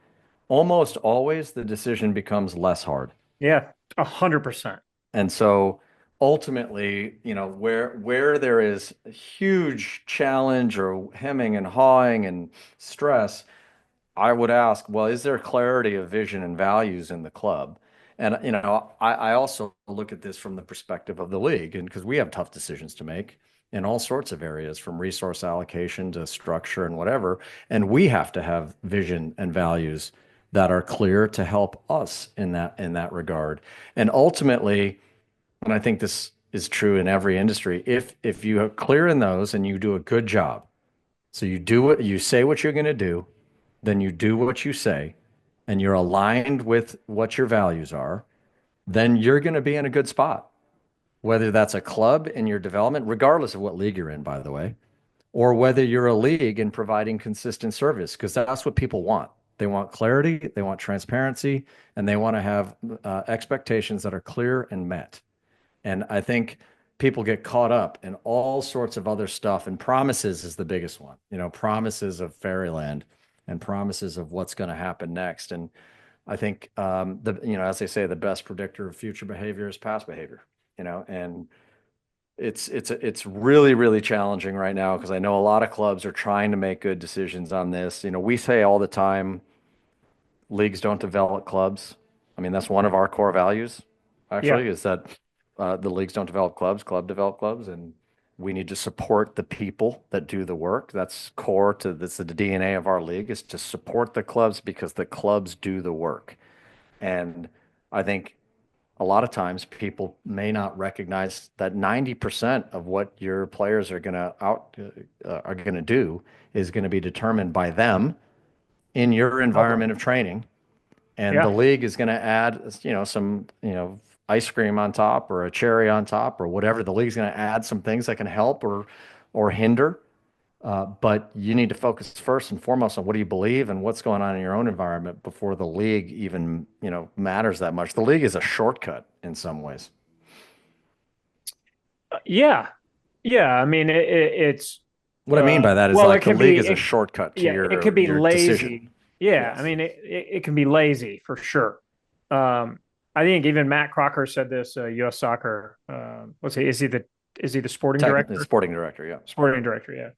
almost always the decision becomes less hard. yeah, 100%. And so ultimately, where there is a huge challenge or hemming and hawing and stress, I would ask, well, is there clarity of vision and values in the club? And I also look at this from the perspective of the league, and because we have tough decisions to make in all sorts of areas, from resource allocation to structure and whatever, and we have to have vision and values that are clear to help us in that regard. And ultimately, and I think this is true in every industry, if you are clear in those and you do a good job, so you do what you say what you're going to do, then you do what you say, and you're aligned with what your values are, then you're going to be in a good spot. Whether that's a club in your development, regardless of what league you're in, by the way, or whether you're a league in providing consistent service, because that's what people want. They want clarity, they want transparency, and they want to have expectations that are clear and met. And I think people get caught up in all sorts of other stuff, and promises is the biggest one. Promises of fairyland and promises of what's going to happen next. And I think as they say, the best predictor of future behavior is past behavior. And it's really, really challenging right now because I know a lot of clubs are trying to make good decisions on this. We say all the time, leagues don't develop clubs. I mean, that's one of our core values, Yeah. actually, is that the leagues don't develop clubs, club develop clubs, and we need to support the people that do the work. That's core to this. The DNA of our league is to support the clubs because the clubs do the work. And I think a lot of times people may not recognize that 90% of what your players are going to do is going to be determined by them in your Totally. environment of training, and the Yeah. league is going to add, some, ice cream on top or a cherry on top or whatever. The league's going to add some things that can help or hinder. But you need to focus first and foremost on what do you believe and what's going on in your own environment before the league even, matters that much. The league is a shortcut in some ways. Yeah. Yeah. I mean, it's, What I mean by that is well, it like the can league be, is a shortcut to yeah, it could your be your decision. lazy. Yeah. I Yes. mean, it can be lazy for sure. I think even Matt Crocker said this, US Soccer, what's he, is he the sporting Technically, director? sporting director, yeah. Sporting director. Yeah.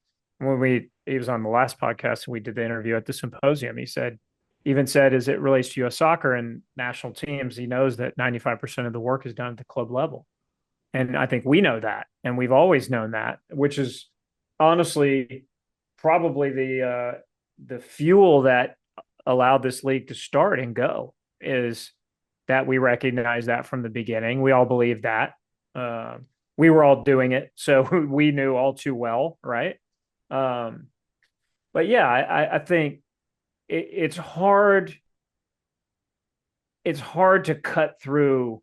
He was on the last podcast and we did the interview at the symposium. He said, even said, as it relates to US soccer and national teams, he knows that 95% of the work is done at the club level. And I think we know that, and we've always known that, which is honestly probably the fuel that allowed this league to start and go, is that we recognize that from the beginning. We all believe that. Uh, we were all doing it, so we knew all too well, right? Um, but yeah, I think it's hard. It's hard to cut through.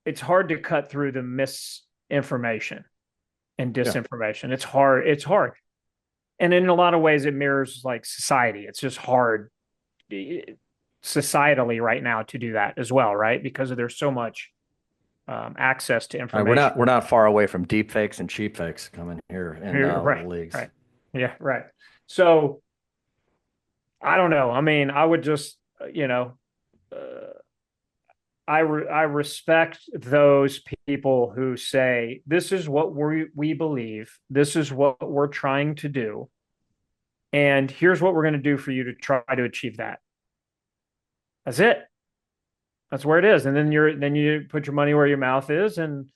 It's hard to cut through the misinformation and Yeah. disinformation. It's hard. It's hard. And in a lot of ways, it mirrors like society. It's just hard societally right now to do that as well, right? Because there's so much access to All right, we're information. not we're not far away from deep fakes and cheap fakes coming here in Right, leagues. right. Yeah, right. So I don't know. I mean, I would just, uh, I respect those people who say this is what we believe, this is what we're trying to do, and here's what we're going to do for you to try to achieve that. That's it. That's where it is. And then you put your money where your mouth is, and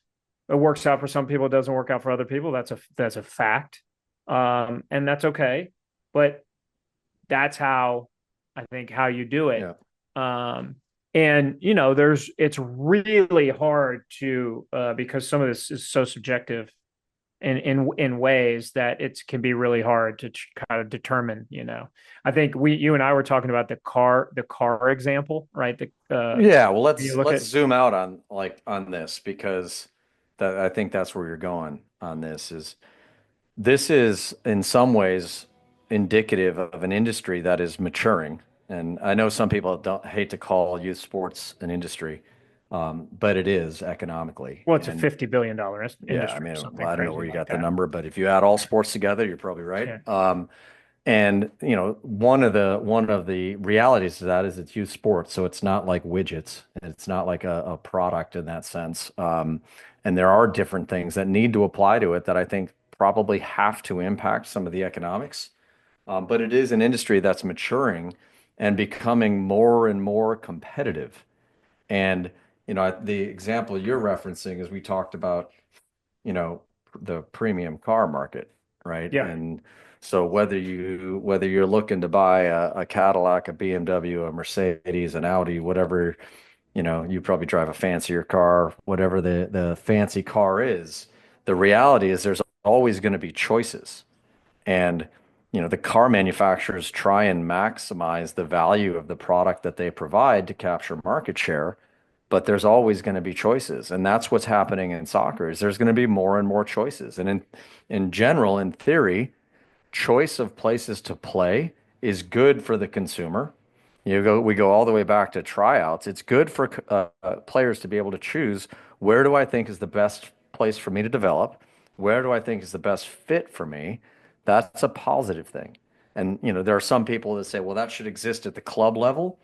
it works out for some people, it doesn't work out for other people. That's a fact. And that's okay. But that's how I think how you do it. Yeah. Um, And it's really hard to because some of this is so subjective in ways that it can be really hard to kind of determine. I think you and I were talking about the car example, right? Yeah, well, You let's look let's at zoom out on this because that I think that's where you're going on this is in some ways indicative of an industry that is maturing. And I know some people don't hate to call youth sports an industry, but it is economically. well, it's a And $50 billion yeah, I industry or mean, something well, I don't know crazy where you like got the that. number, but if you add all sports together, you're probably right. Yeah. And one of the realities of that is it's youth sports, so it's not like widgets. It's not like a product in that sense. And there are different things that need to apply to it that I think probably have to impact some of the economics. But it is an industry that's maturing and becoming more and more competitive. And the example you're referencing is we talked about you know, the premium car market, right? Yeah. And so whether you're looking to buy a Cadillac, a BMW, a Mercedes, an Audi, whatever, you probably drive a fancier car, whatever the fancy car is, the reality is there's always going to be choices. And the car manufacturers try and maximize the value of the product that they provide to capture market share, but there's always going to be choices. And that's what's happening in soccer is there's going to be more and more choices. And in general, in theory, choice of places to play is good for the consumer. We go all the way back to tryouts. It's good for players to be able to choose where do I think is the best place for me to develop? Where do I think is the best fit for me? That's a positive thing. And there are some people that say, well, that should exist at the club level.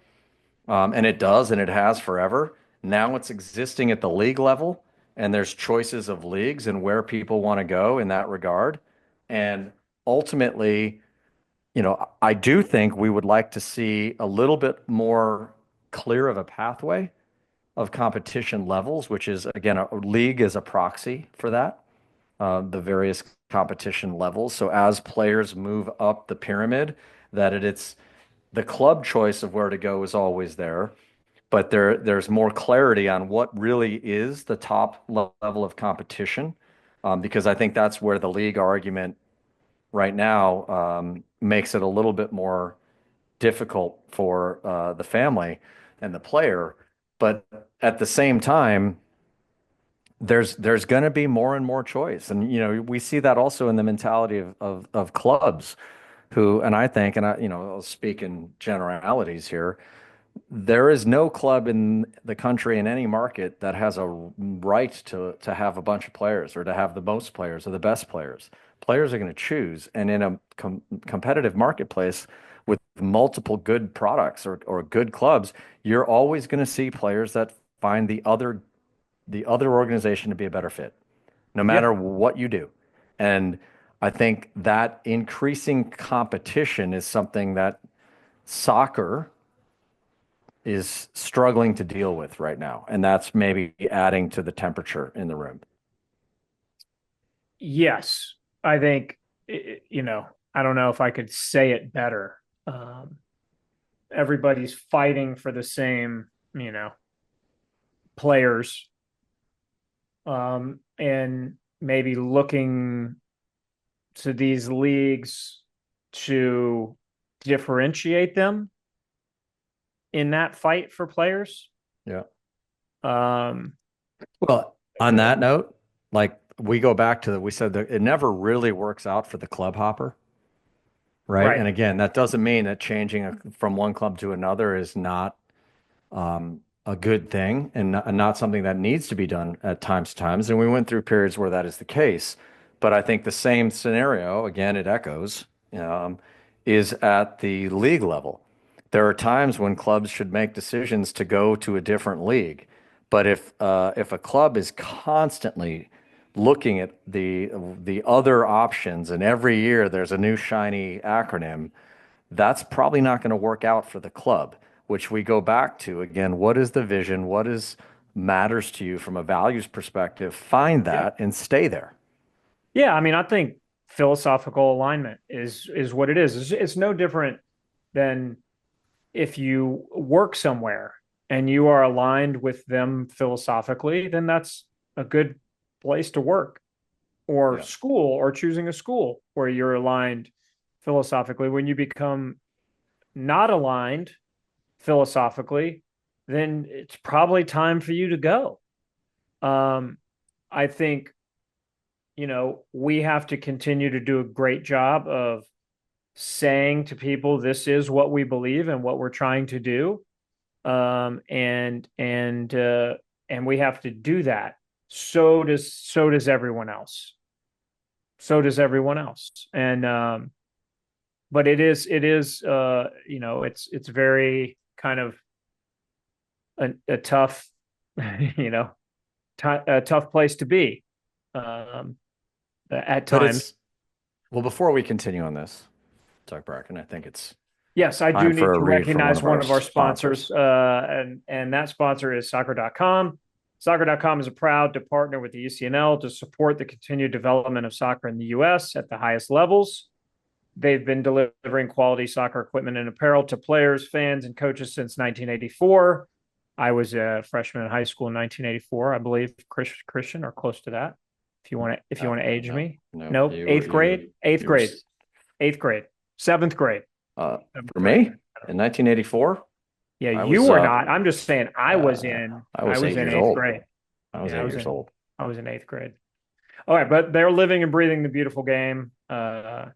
And it does, and it has forever. Now it's existing at the league level, and there's choices of leagues and where people want to go in that regard. And ultimately, I do think we would like to see a little bit more clear of a pathway of competition levels, which is, again, a league is a proxy for that, the various competition levels. So as players move up the pyramid, that it's the club choice of where to go is always there, but there's more clarity on what really is the top level of competition, because I think that's where the league argument right now makes it a little bit more difficult for the family and the player. But at the same time, there's going to be more and more choice, and we see that also in the mentality of clubs who, and I think, and I'll speak in generalities here. There is no club in the country in any market that has a right to have a bunch of players or to have the most players or the best players. Players are going to choose, and in a competitive marketplace with multiple good products or good clubs, you're always going to see players that find the other organization to be a better fit, no Yeah. matter what you do. And I think that increasing competition is something that soccer is struggling to deal with right now. And that's maybe adding to the temperature in the room. Yes. I think, I don't know if I could say it better. Everybody's fighting for the same, players, and maybe looking to these leagues to differentiate them in that fight for players. Yeah. Um, Well, on that note, like we go back to we said that it never really works out for the club hopper, right? right. And again, that doesn't mean that changing from one club to another is not a good thing and not something that needs to be done at times. And we went through periods where that is the case. But I think the same scenario, again, it echoes, is at the league level. There are times when clubs should make decisions to go to a different league. But if a club is constantly looking at the other options, and every year there's a new shiny acronym, that's probably not going to work out for the club, which we go back to again. What is the vision? What is matters to you from a values perspective? Find Yeah. that and stay there. Yeah. I mean, I think philosophical alignment is what it is. It's no different than if you work somewhere and you are aligned with them philosophically, then that's a good place to work, or Yeah. school, or choosing a school where you're aligned philosophically. When you become not aligned philosophically, then it's probably time for you to go. I think, we have to continue to do a great job of saying to people, this is what we believe and what we're trying to do. And we have to do that. So does everyone else. So does everyone else. And but it is it's very kind of a tough a tough place to be at But times. it's, well, before we continue on this, Doug Bracken, I think it's Yes, I do time for need a to read from one recognize of one our of our sponsors. sponsors, and that sponsor is soccer.com. Soccer.com is proud to partner with the ECNL to support the continued development of soccer in the U.S. at the highest levels. They've been delivering quality soccer equipment and apparel to players, fans, and coaches since 1984. I was a freshman in high school in 1984, I believe, Christian, or close to that. If you want to age me, nope. Eighth grade, eighth grade, seventh grade. For me in 1984, Yeah, I you was were not. I'm just saying I was I was 8 in years eighth old. grade. I was Yeah, 8 years old. I was in eighth grade. All right, but they're living and breathing the beautiful game. The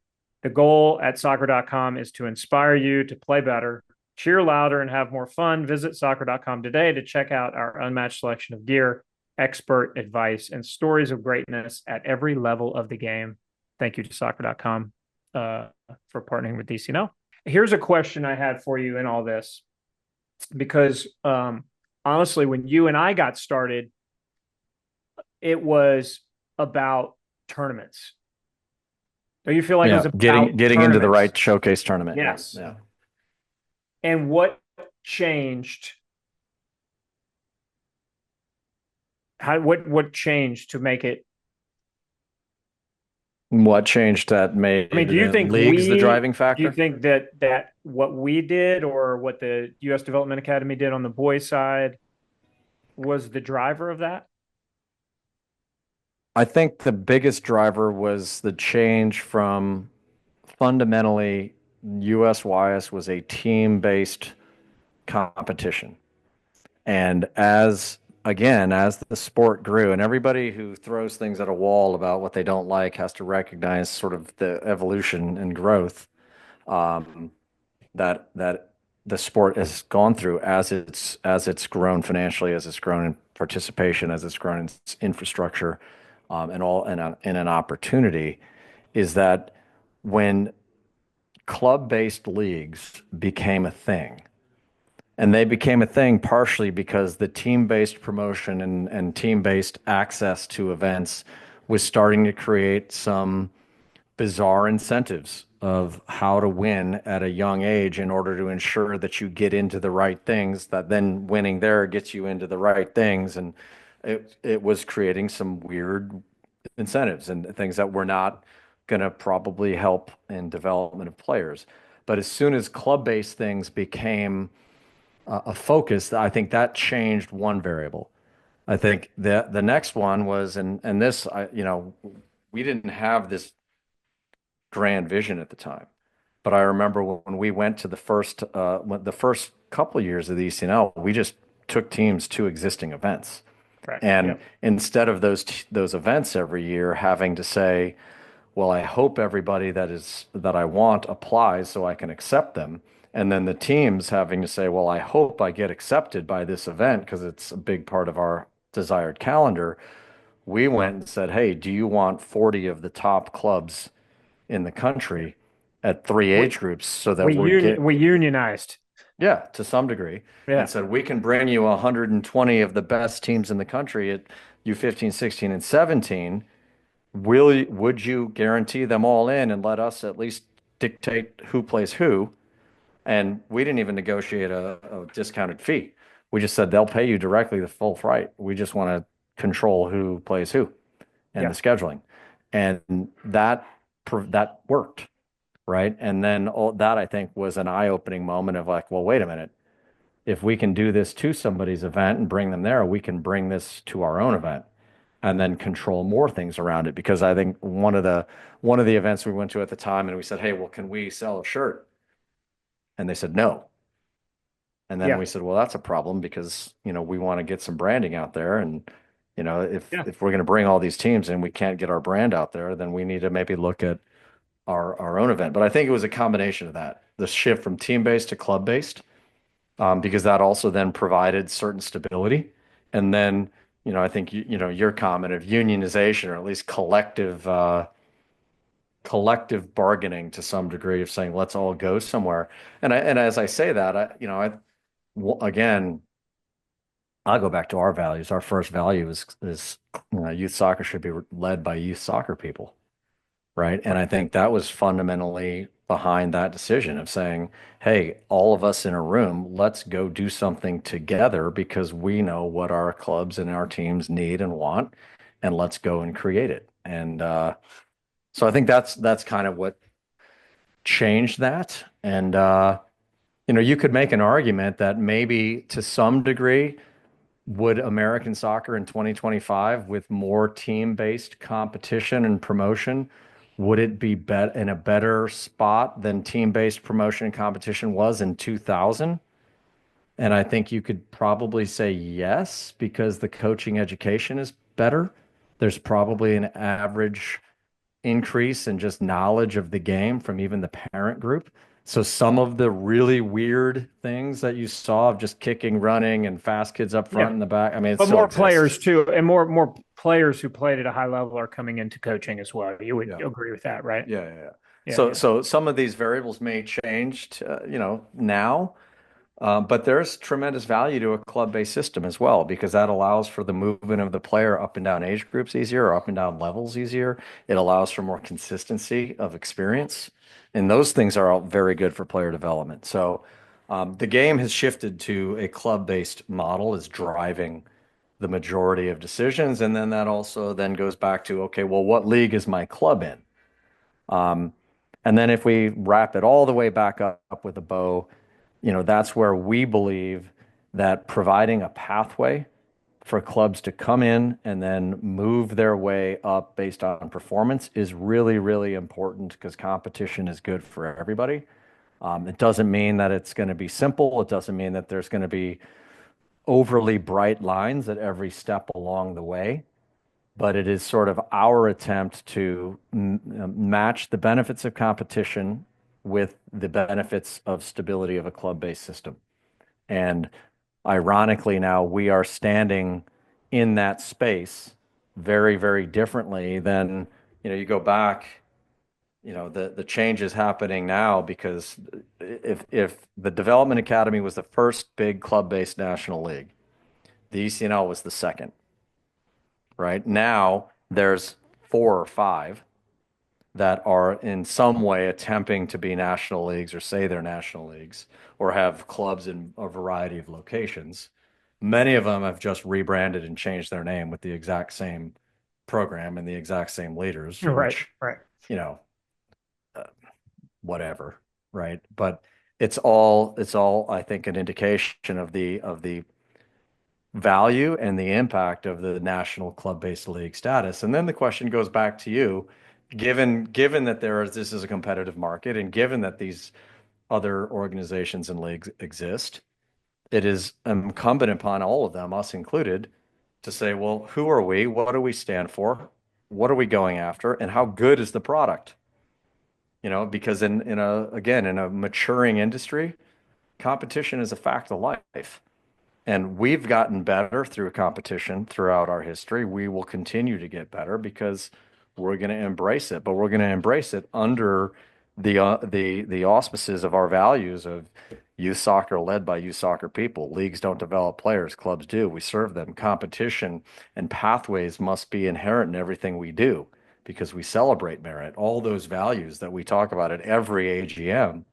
goal at soccer.com is to inspire you to play better, cheer louder, and have more fun. Visit soccer.com today to check out our unmatched selection of gear, expert advice, and stories of greatness at every level of the game. Thank you to soccer.com for partnering with DCNL. Here's a question I had for you in all this, because honestly, when you and I got started, it was about tournaments. Do you feel like it was about getting into the tournaments? right showcase tournament? Yes. Yeah. And what changed? What changed to make it? What changed that made I mean, do you the think leagues the driving do you factor? think that what we did, or what the U.S. Development Academy did on the boys' side, was the driver of that? I think the biggest driver was the change from, fundamentally, USYS was a team-based competition. And as the sport grew, and everybody who throws things at a wall about what they don't like has to recognize sort of the evolution and growth that the sport has gone through as it's grown financially, as it's grown in participation, as it's grown in its infrastructure, and all in an opportunity, is that when club-based leagues became a thing, and they became a thing partially because the team-based promotion and team-based access to events was starting to create some bizarre incentives of how to win at a young age in order to ensure that you get into the right things, that then winning there gets you into the right things. And it was creating some weird incentives and things that were not going to probably help in development of players. But as soon as club-based things became a focus, I think that changed one variable. I think the next one was, and this, we didn't have this grand vision at the time. But I remember when we went to the first couple of years of the ECNL, we just took teams to existing events. Right. And Yep. instead of those events every year having to say, well, I hope everybody that I want applies so I can accept them. And then the teams having to say, well, I hope I get accepted by this event because it's a big part of our desired calendar. We went and said, hey, do you want 40 of the top clubs in the country at three We age groups so that we unionized. yeah, to some degree, Yeah. and said we can bring you 120 of the best teams in the country at U15, 16, and 17. Would you guarantee them all in and let us at least dictate who plays who? And we didn't even negotiate a discounted fee. We just said they'll pay you directly the full freight. We just want to control who plays who and the Yeah. scheduling. And that worked, right? And then all that, I think, was an eye-opening moment of like, well, wait a minute. if we can do this to somebody's event and bring them there, we can bring this to our own event and then control more things around it. Because I think one of the events we went to at the time, and we said, hey, well, can we sell a shirt? And they said no. And then Yeah. we said, well, that's a problem because, we want to get some branding out there. And, if Yeah. if we're going to bring all these teams and we can't get our brand out there, then we need to maybe look at our own event. But I think it was a combination of that, the shift from team-based to club-based, because that also then provided certain stability. And then, I think your comment of unionization, or at least collective bargaining to some degree, of saying let's all go somewhere. And as I say that, again, I'll go back to our values. Our first value is youth soccer should be led by youth soccer people, right? And I Right. think that was fundamentally behind that decision of saying, hey, all of us in a room, let's go do something together because we know what our clubs and our teams need and want, and let's go and create it. And so I think that's kind of what changed that. And you could make an argument that maybe to some degree, would American soccer in 2025, with more team-based competition and promotion, would it be in a better spot than team-based promotion and competition was in 2000? And I think you could probably say yes, because the coaching education is better. There's probably an average increase in just knowledge of the game from even the parent group. So some of the really weird things that you saw of just kicking, running, and fast kids up front Yeah. and the back, I mean, it But still more exists. players too, and more players who played at a high level are coming into coaching as well. You would Yeah. agree with that, right? Yeah, yeah, yeah. Yeah. So, Yeah. so some of these variables may change, now, but there's tremendous value to a club-based system as well, because that allows for the movement of the player up and down age groups easier, or up and down levels easier. It allows for more consistency of experience, and those things are all very good for player development. So, the game has shifted to a club-based model is driving the majority of decisions, and then that also then goes back to, okay, well, what league is my club in? Um, and then if we wrap it all the way back up with a bow, that's where we believe that providing a pathway for clubs to come in and then move their way up based on performance is really, really important, because competition is good for everybody. It doesn't mean that it's going to be simple. It doesn't mean that there's going to be overly bright lines at every step along the way, but it is sort of our attempt to match the benefits of competition with the benefits of stability of a club-based system. And ironically, now we are standing in that space very, very differently than, you go back, the change is happening now because if the Development Academy was the first big club-based national league, the ECNL was the second, right? Now there's four or five that are in some way attempting to be national leagues, or say they're national leagues, or have clubs in a variety of locations. Many of them have just rebranded and changed their name with the exact same program and the exact same leaders, Right. which, Right. you know, uh, whatever, right? But it's all, I think, an indication of the value and the impact of the national club-based league status. And then the question goes back to you, given that this is a competitive market, and given that these other organizations and leagues exist, it is incumbent upon all of them, us included, to say, well, who are we? What do we stand for? What are we going after? And how good is the product? Because in a maturing industry, competition is a fact of life. And we've gotten better through competition throughout our history. We will continue to get better because we're going to embrace it, but we're going to embrace it under the auspices of our values of youth soccer led by youth soccer people. Leagues don't develop players, clubs do. We serve them. Competition and pathways must be inherent in everything we do because we celebrate merit. All those values that we talk about at every AGM,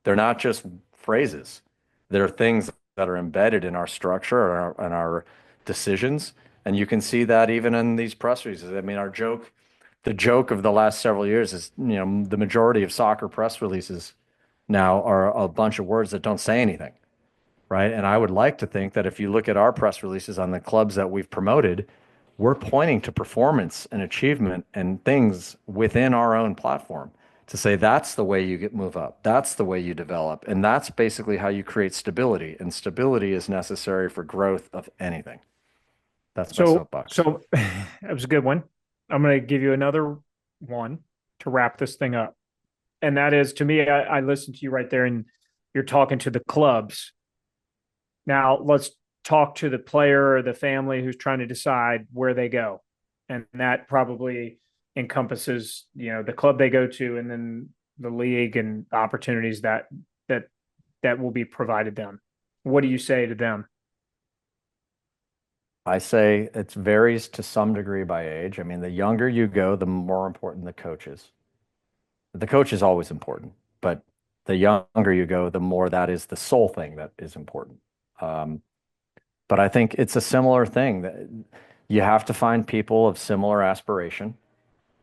they're not just phrases. They're things that are embedded in our structure and our decisions. And you can see that even in these press releases. I mean, the joke of the last several years is, the majority of soccer press releases now are a bunch of words that don't say anything. right? And I would like to think that if you look at our press releases on the clubs that we've promoted, we're pointing to performance and achievement and things within our own platform to say that's the way you get move up. That's the way you develop. And that's basically how you create stability. And stability is necessary for growth of anything. That's my So, soapbox. so that was a good one. I'm going to give you another one to wrap this thing up. And that is, to me, I listened to you right there, and you're talking to the clubs. Now, let's talk to the player or the family who's trying to decide where they go. And that probably encompasses, the club they go to, and then the league and opportunities that that will be provided them. What do you say to them? I say it varies to some degree by age. I mean, the younger you go, the more important the coach is. The coach is always important, but the younger you go, the more that is the sole thing that is important. Um, but I think it's a similar thing that you have to find people of similar aspiration.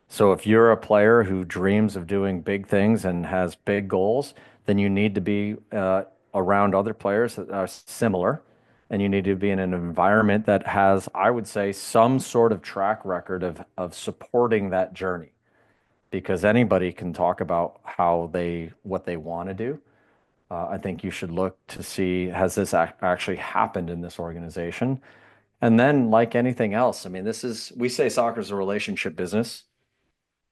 So if you're a player who dreams of doing big things and has big goals, then you need to be around other players that are similar, and you need to be in an environment that has, I would say, some sort of track record of supporting that journey. Because anybody can talk about what they want to do. I think you should look to see, has this actually happened in this organization? And then, like anything else, I mean, we say soccer is a relationship business.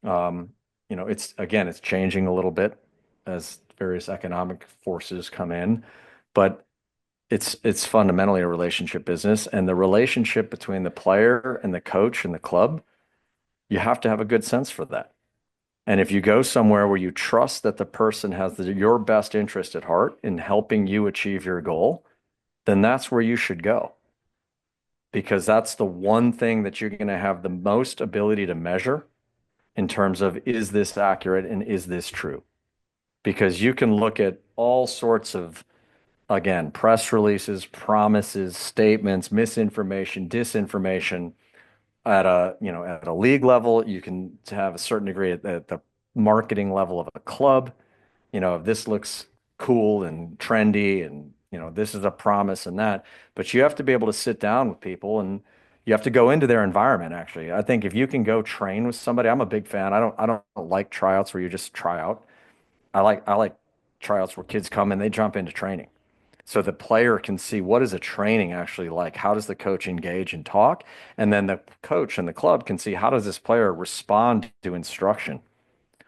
Um, it's changing a little bit as various economic forces come in, but it's fundamentally a relationship business. And the relationship between the player and the coach and the club, you have to have a good sense for that. And if you go somewhere where you trust that the person has your best interest at heart in helping you achieve your goal, then that's where you should go. Because that's the one thing that you're going to have the most ability to measure in terms of, is this accurate and is this true? Because you can look at all sorts of, again, press releases, promises, statements, misinformation, disinformation at a league level. You can have a certain degree at the marketing level of a club. This looks cool and trendy and, this is a promise and that, but you have to be able to sit down with people and you have to go into their environment. Actually, I think if you can go train with somebody, I'm a big fan. I don't like tryouts where you just try out. I like tryouts where kids come and they jump into training. So the player can see, what is a training actually like? How does the coach engage and talk? And then the coach and the club can see, how does this player respond to instruction?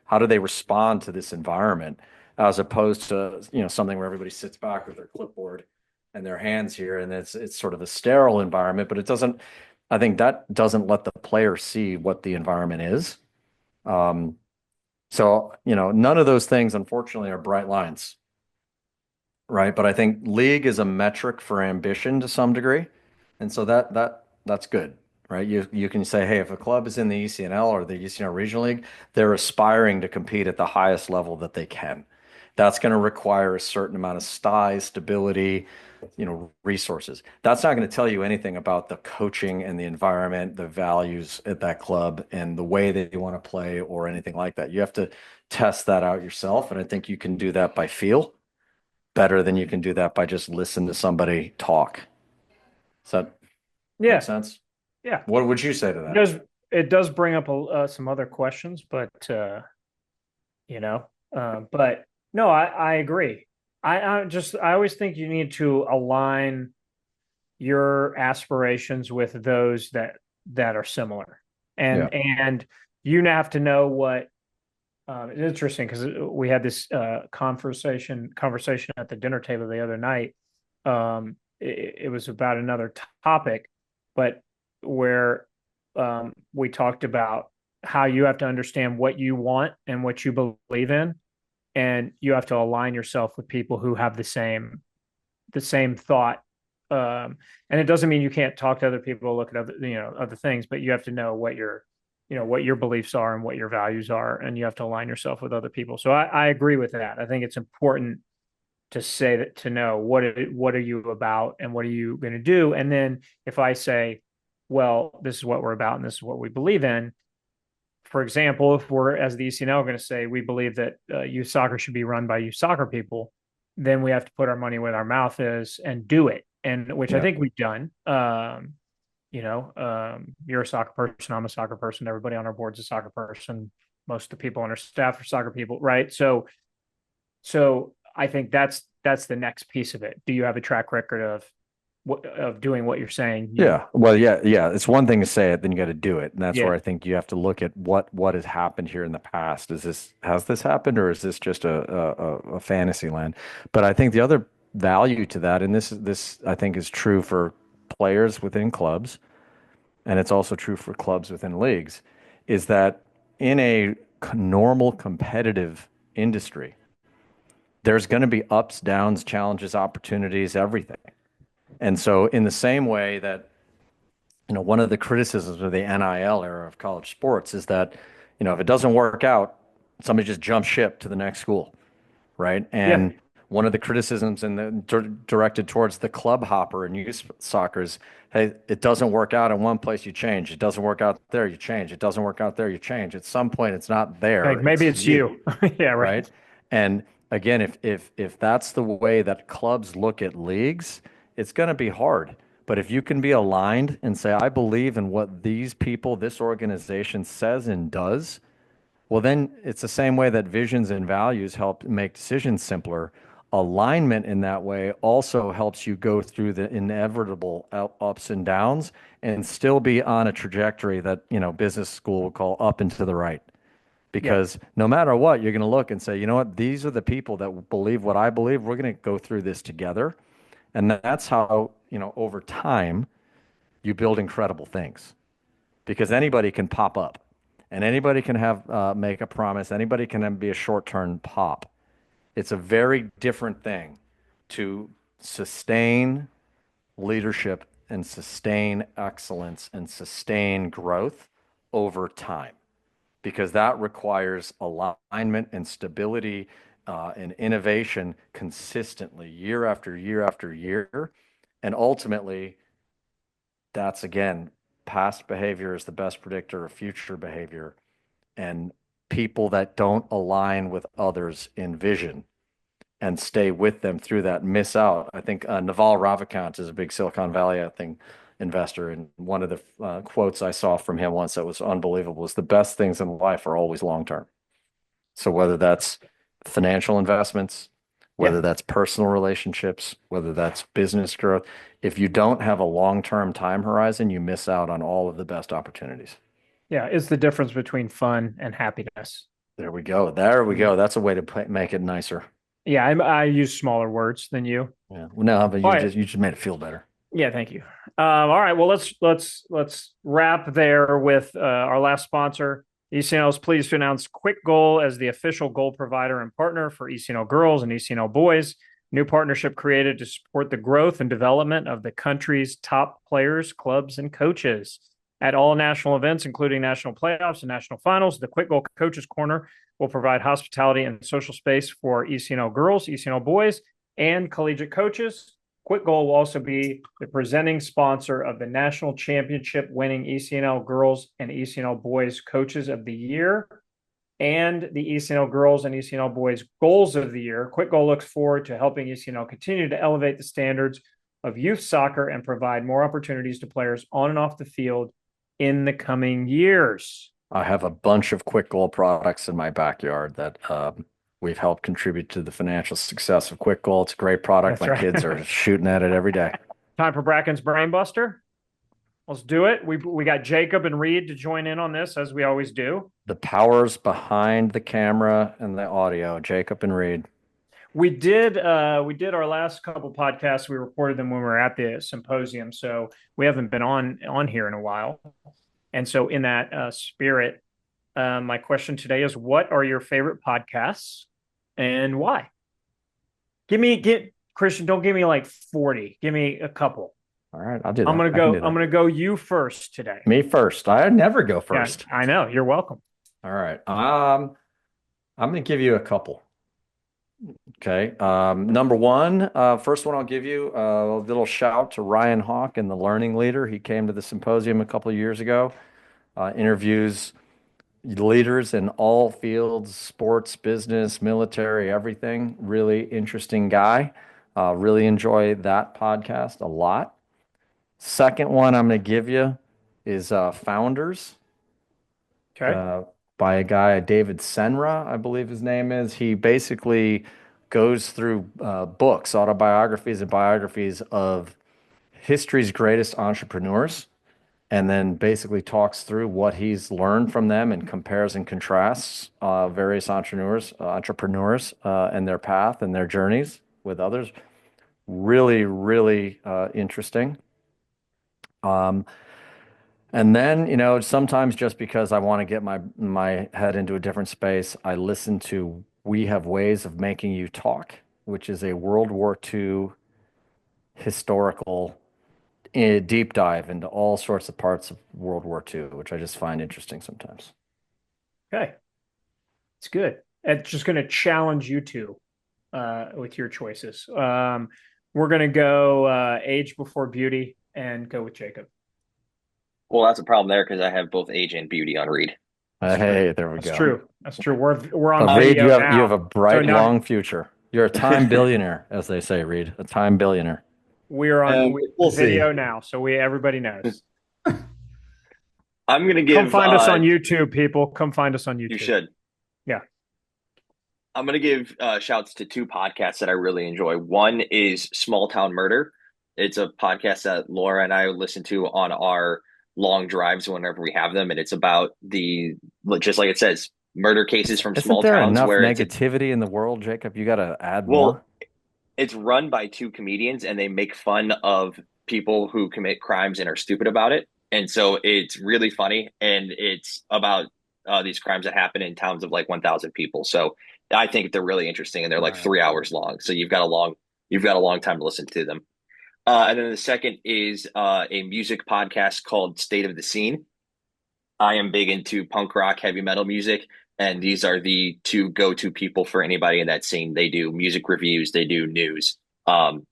How do they respond to this environment, as opposed to, something where everybody sits back with their clipboard and their hands here, and it's sort of a sterile environment, but it doesn't. I think that doesn't let the player see what the environment is. So, none of those things, unfortunately, are bright lines, right? But I think league is a metric for ambition to some degree, and so that's good, right? You can say, hey, if a club is in the ECNL or the ECNL Regional League, they're aspiring to compete at the highest level that they can. That's going to require a certain amount of size, stability, resources. That's not going to tell you anything about the coaching and the environment, the values at that club, and the way they want to play or anything like that. You have to test that out yourself, and I think you can do that by feel better than you can do that by just listen to somebody talk. Does that make Yeah, sense? yeah. What would you say to It that? does it does bring up some other questions, but you know, but no, I agree. I always think you need to align your aspirations with those that are similar, Yeah. and you have to know what. It's interesting because we had this conversation at the dinner table the other night. It was about another topic, but where we talked about how you have to understand what you want and what you believe in, and you have to align yourself with people who have the same thought. And it doesn't mean you can't talk to other people, look at other things, but you have to know what your beliefs are and what your values are, and you have to align yourself with other people. So I agree with that. I think it's important to say that, to know what are you about and what are you going to do. And then if I say, well, this is what we're about and this is what we believe in. For example, if we're, as the ECNL, going to say we believe that youth soccer should be run by youth soccer people, then we have to put our money where our mouth is and do it. And which I Yeah. think we've done. You're a soccer person, I'm a soccer person, everybody on our board's a soccer person. Most of the people on our staff are soccer people, right? So I think that's the next piece of it. Do you have a track record of doing what you're saying? Yeah. Well, yeah. It's one thing to say it, then you got to do it. And that's Yeah, where I think you have to look at what has happened here in the past. Has this happened, or is this just a fantasy land? But I think the other value to that, and this I think is true for players within clubs, and it's also true for clubs within leagues, is that in a normal competitive industry, there's going to be ups, downs, challenges, opportunities, everything. And so, in the same way that, one of the criticisms of the NIL era of college sports is that, if it doesn't work out, somebody just jumps ship to the next school, right? yeah, And one of the criticisms directed towards the club hopper in youth soccer is, hey, it doesn't work out in one place, you change. It doesn't work out there, you change. It doesn't work out there, you change. At some point, it's not there, like maybe it's it's you, you. Yeah, right. right? And again, if that's the way that clubs look at leagues, it's going to be hard. But if you can be aligned and say, I believe in what these people, this organization says and does, well, then it's the same way that visions and values help make decisions simpler. Alignment in that way also helps you go through the inevitable ups and downs and still be on a trajectory that, business school would call up and to the right. Yeah, Because no matter what, you're going to look and say, you know what, these are the people that believe what I believe. We're going to go through this together. And that's how, over time, you build incredible things because anybody can pop up and anybody can have make a promise. Anybody can be a short-term pop. It's a very different thing to sustain leadership and sustain excellence and sustain growth over time because that requires alignment and stability and innovation consistently year after year after year. And ultimately, that's again, past behavior is the best predictor of future behavior. And people that don't align with others in vision and stay with them through that miss out. I think Naval Ravikant is a big Silicon Valley, I think, investor. And one of the quotes I saw from him once that was unbelievable is the best things in life are always long term. So whether that's financial investments, yeah, whether that's personal relationships, whether that's business growth, if you don't have a long-term time horizon, you miss out on all of the best opportunities. yeah. It's the difference between fun and happiness. There we go. There we go. That's a way to make it nicer. Yeah, I use smaller words than you. Yeah. Well, no, but All right. you just made it feel better. Yeah, thank you. All right. Well, let's wrap there with our last sponsor. ECNL is pleased to announce Quick Goal as the official goal provider and partner for ECNL Girls and ECNL Boys. New partnership created to support the growth and development of the country's top players, clubs, and coaches. At all national events, including national playoffs and national finals, the Quick Goal Coaches Corner will provide hospitality and social space for ECNL Girls, ECNL Boys, and collegiate coaches. Quick Goal will also be the presenting sponsor of the national championship winning ECNL Girls and ECNL Boys Coaches of the Year and the ECNL Girls and ECNL Boys Goals of the Year. Quick Goal looks forward to helping ECNL continue to elevate the standards of youth soccer and provide more opportunities to players on and off the field in the coming years. I have a bunch of Quick Goal products in my backyard that we've helped contribute to the financial success of Quick Goal. It's a great product. That's My right. kids are shooting at it every day. Time for Bracken's Brain Buster. Let's do it. We got Jacob and Reed to join in on this as we always do. The powers behind the camera and the audio, Jacob and Reed. We did our last couple podcasts. We recorded them when we were at the symposium, so we haven't been on here in a while. And so, in that spirit, my question today is: what are your favorite podcasts and why? Get Christian. Don't give me like 40. Give me a couple. All right, I'll do that. I'm gonna I can go. do I'm that. gonna go you first today. Me first. I never go Yeah, first. I know. You're welcome. All right. I'm going to give you a couple. Okay. Number one, first one I'll give you a little shout to Ryan Hawk and the Learning Leader. He came to the symposium a couple of years ago, interviews leaders in all fields, sports, business, military, everything. Really interesting guy. Really enjoy that podcast a lot. Second one I'm going to give you is Founders Okay. uh, by a guy, David Senra, I believe his name is. He basically goes through books, autobiographies, and biographies of history's greatest entrepreneurs, and then basically talks through what he's learned from them and compares and contrasts various entrepreneurs and their path and their journeys with others. Really, really interesting. Um, and then, sometimes just because I want to get my head into a different space, I listen to We Have Ways of Making You Talk, which is a World War II historical deep dive into all sorts of parts of World War II, which I just find interesting sometimes. Okay. It's good. It's just going to challenge you two with your choices. We're going to go Age Before Beauty and go with Jacob. Well, that's a problem there because I have both age and beauty on read. Hey, there we That's go. true. That's true. We're on Reed, video you now. have a bright, So now long future. You're a time billionaire, as they say, Reed. A time billionaire. we're on We'll video see. now, so everybody knows. I'm gonna Come give find us on YouTube, people. Come find us on YouTube. you should. Yeah. I'm gonna give shouts to two podcasts that I really enjoy. One is Small Town Murder. It's a podcast that Laura and I listen to on our long drives whenever we have them, and it's about just like it says, murder cases from Isn't small there towns enough where negativity in the world, Jacob? You got to add more. well, it's run by two comedians, and they make fun of people who commit crimes and are stupid about it. And so it's really funny, and it's about these crimes that happen in towns of like 1,000 people. So I think they're really interesting, and they're like Right. 3 hours long. So you've got a long time to listen to them. And then the second is a music podcast called State of the Scene. I am big into punk rock, heavy metal music, and these are the two go-to people for anybody in that scene. They do music reviews, they do news,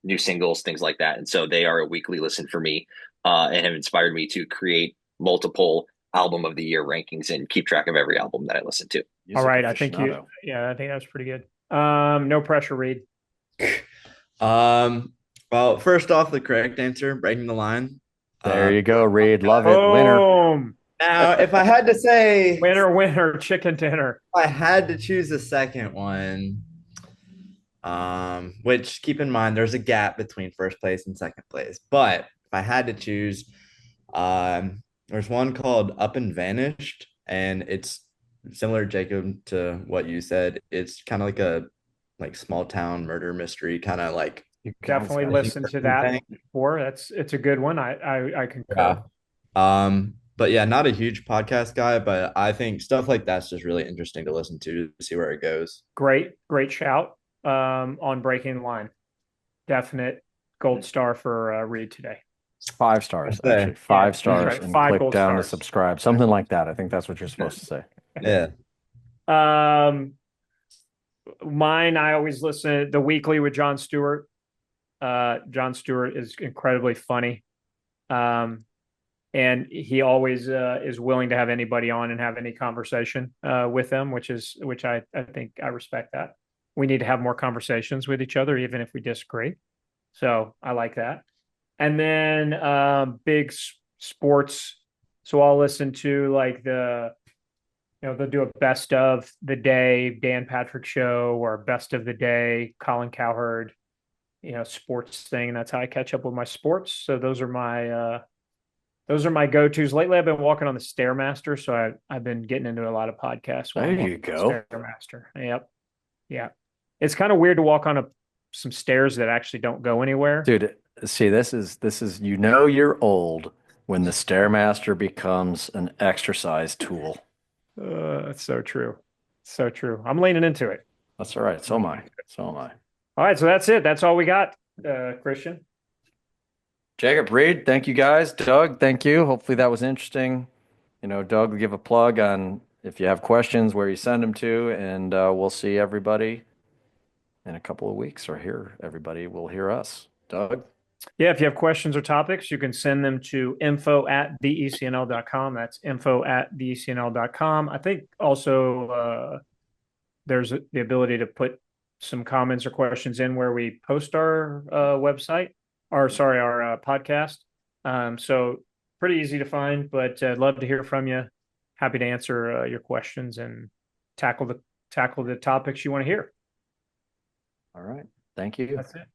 new singles, things like that. And so they are a weekly listen for me, and have inspired me to create multiple album of the year rankings and keep track of every album that I listen to. All Music right. I think aficionado. I think that's pretty good. No pressure, Reed. Well, first off, the correct answer, breaking the line. There you go, Reed. Love it. Winner. Boom. Now, if I had to say, Winner, chicken dinner. if I had to choose the second one, which keep in mind there's a gap between first place and second place, but if I had to choose, there's one called Up and Vanished, and it's similar, Jacob, to what you said. It's kind of like a small town murder mystery, kind of like You guys Definitely got listened to that thing. before. It's a good one. I concur. Yeah. But yeah, not a huge podcast guy, but I think stuff like that's just really interesting to listen to see where it goes. Great shout on breaking the line. Definite gold star for Reed today. 5 stars, Okay. actually. 5 Yeah, stars, that's right. and 5 click gold down stars. to subscribe. Something like that. I think that's what you're supposed to say. Yeah. Mine, I always listen the weekly with Jon Stewart. Jon Stewart is incredibly funny. And he always is willing to have anybody on and have any conversation with them, which I think I respect that. We need to have more conversations with each other, even if we disagree. So I like that. And then big sports. So I'll listen to like they'll do a best of the day Dan Patrick show or best of the day Colin Cowherd, sports thing. And that's how I catch up with my sports. So those are my go-tos. Lately, I've been walking on the Stairmaster, so I've been getting into a lot of podcasts. There you go. Stairmaster. Yep. Yeah. It's kind of weird to walk on some stairs that actually don't go anywhere. Dude, see, this is you're old when the Stairmaster becomes an exercise tool. That's so true. So true. I'm leaning into it. That's all right. So am I. So am I. All right, so that's it. That's all we got, Christian. Jacob, Reed, thank you guys. Doug, thank you. Hopefully that was interesting. Doug, give a plug on if you have questions, where you send them to, and we'll see everybody in a couple of weeks, or everybody will hear us. Doug? Yeah, if you have questions or topics, you can send them to info@theecnl.com. That's info@theecnl.com. I think also there's the ability to put some comments or questions in where we post our website, or sorry, our podcast. So pretty easy to find, but I'd love to hear from you. Happy to answer your questions and tackle the topics you want to hear. All right. Thank you. That's it.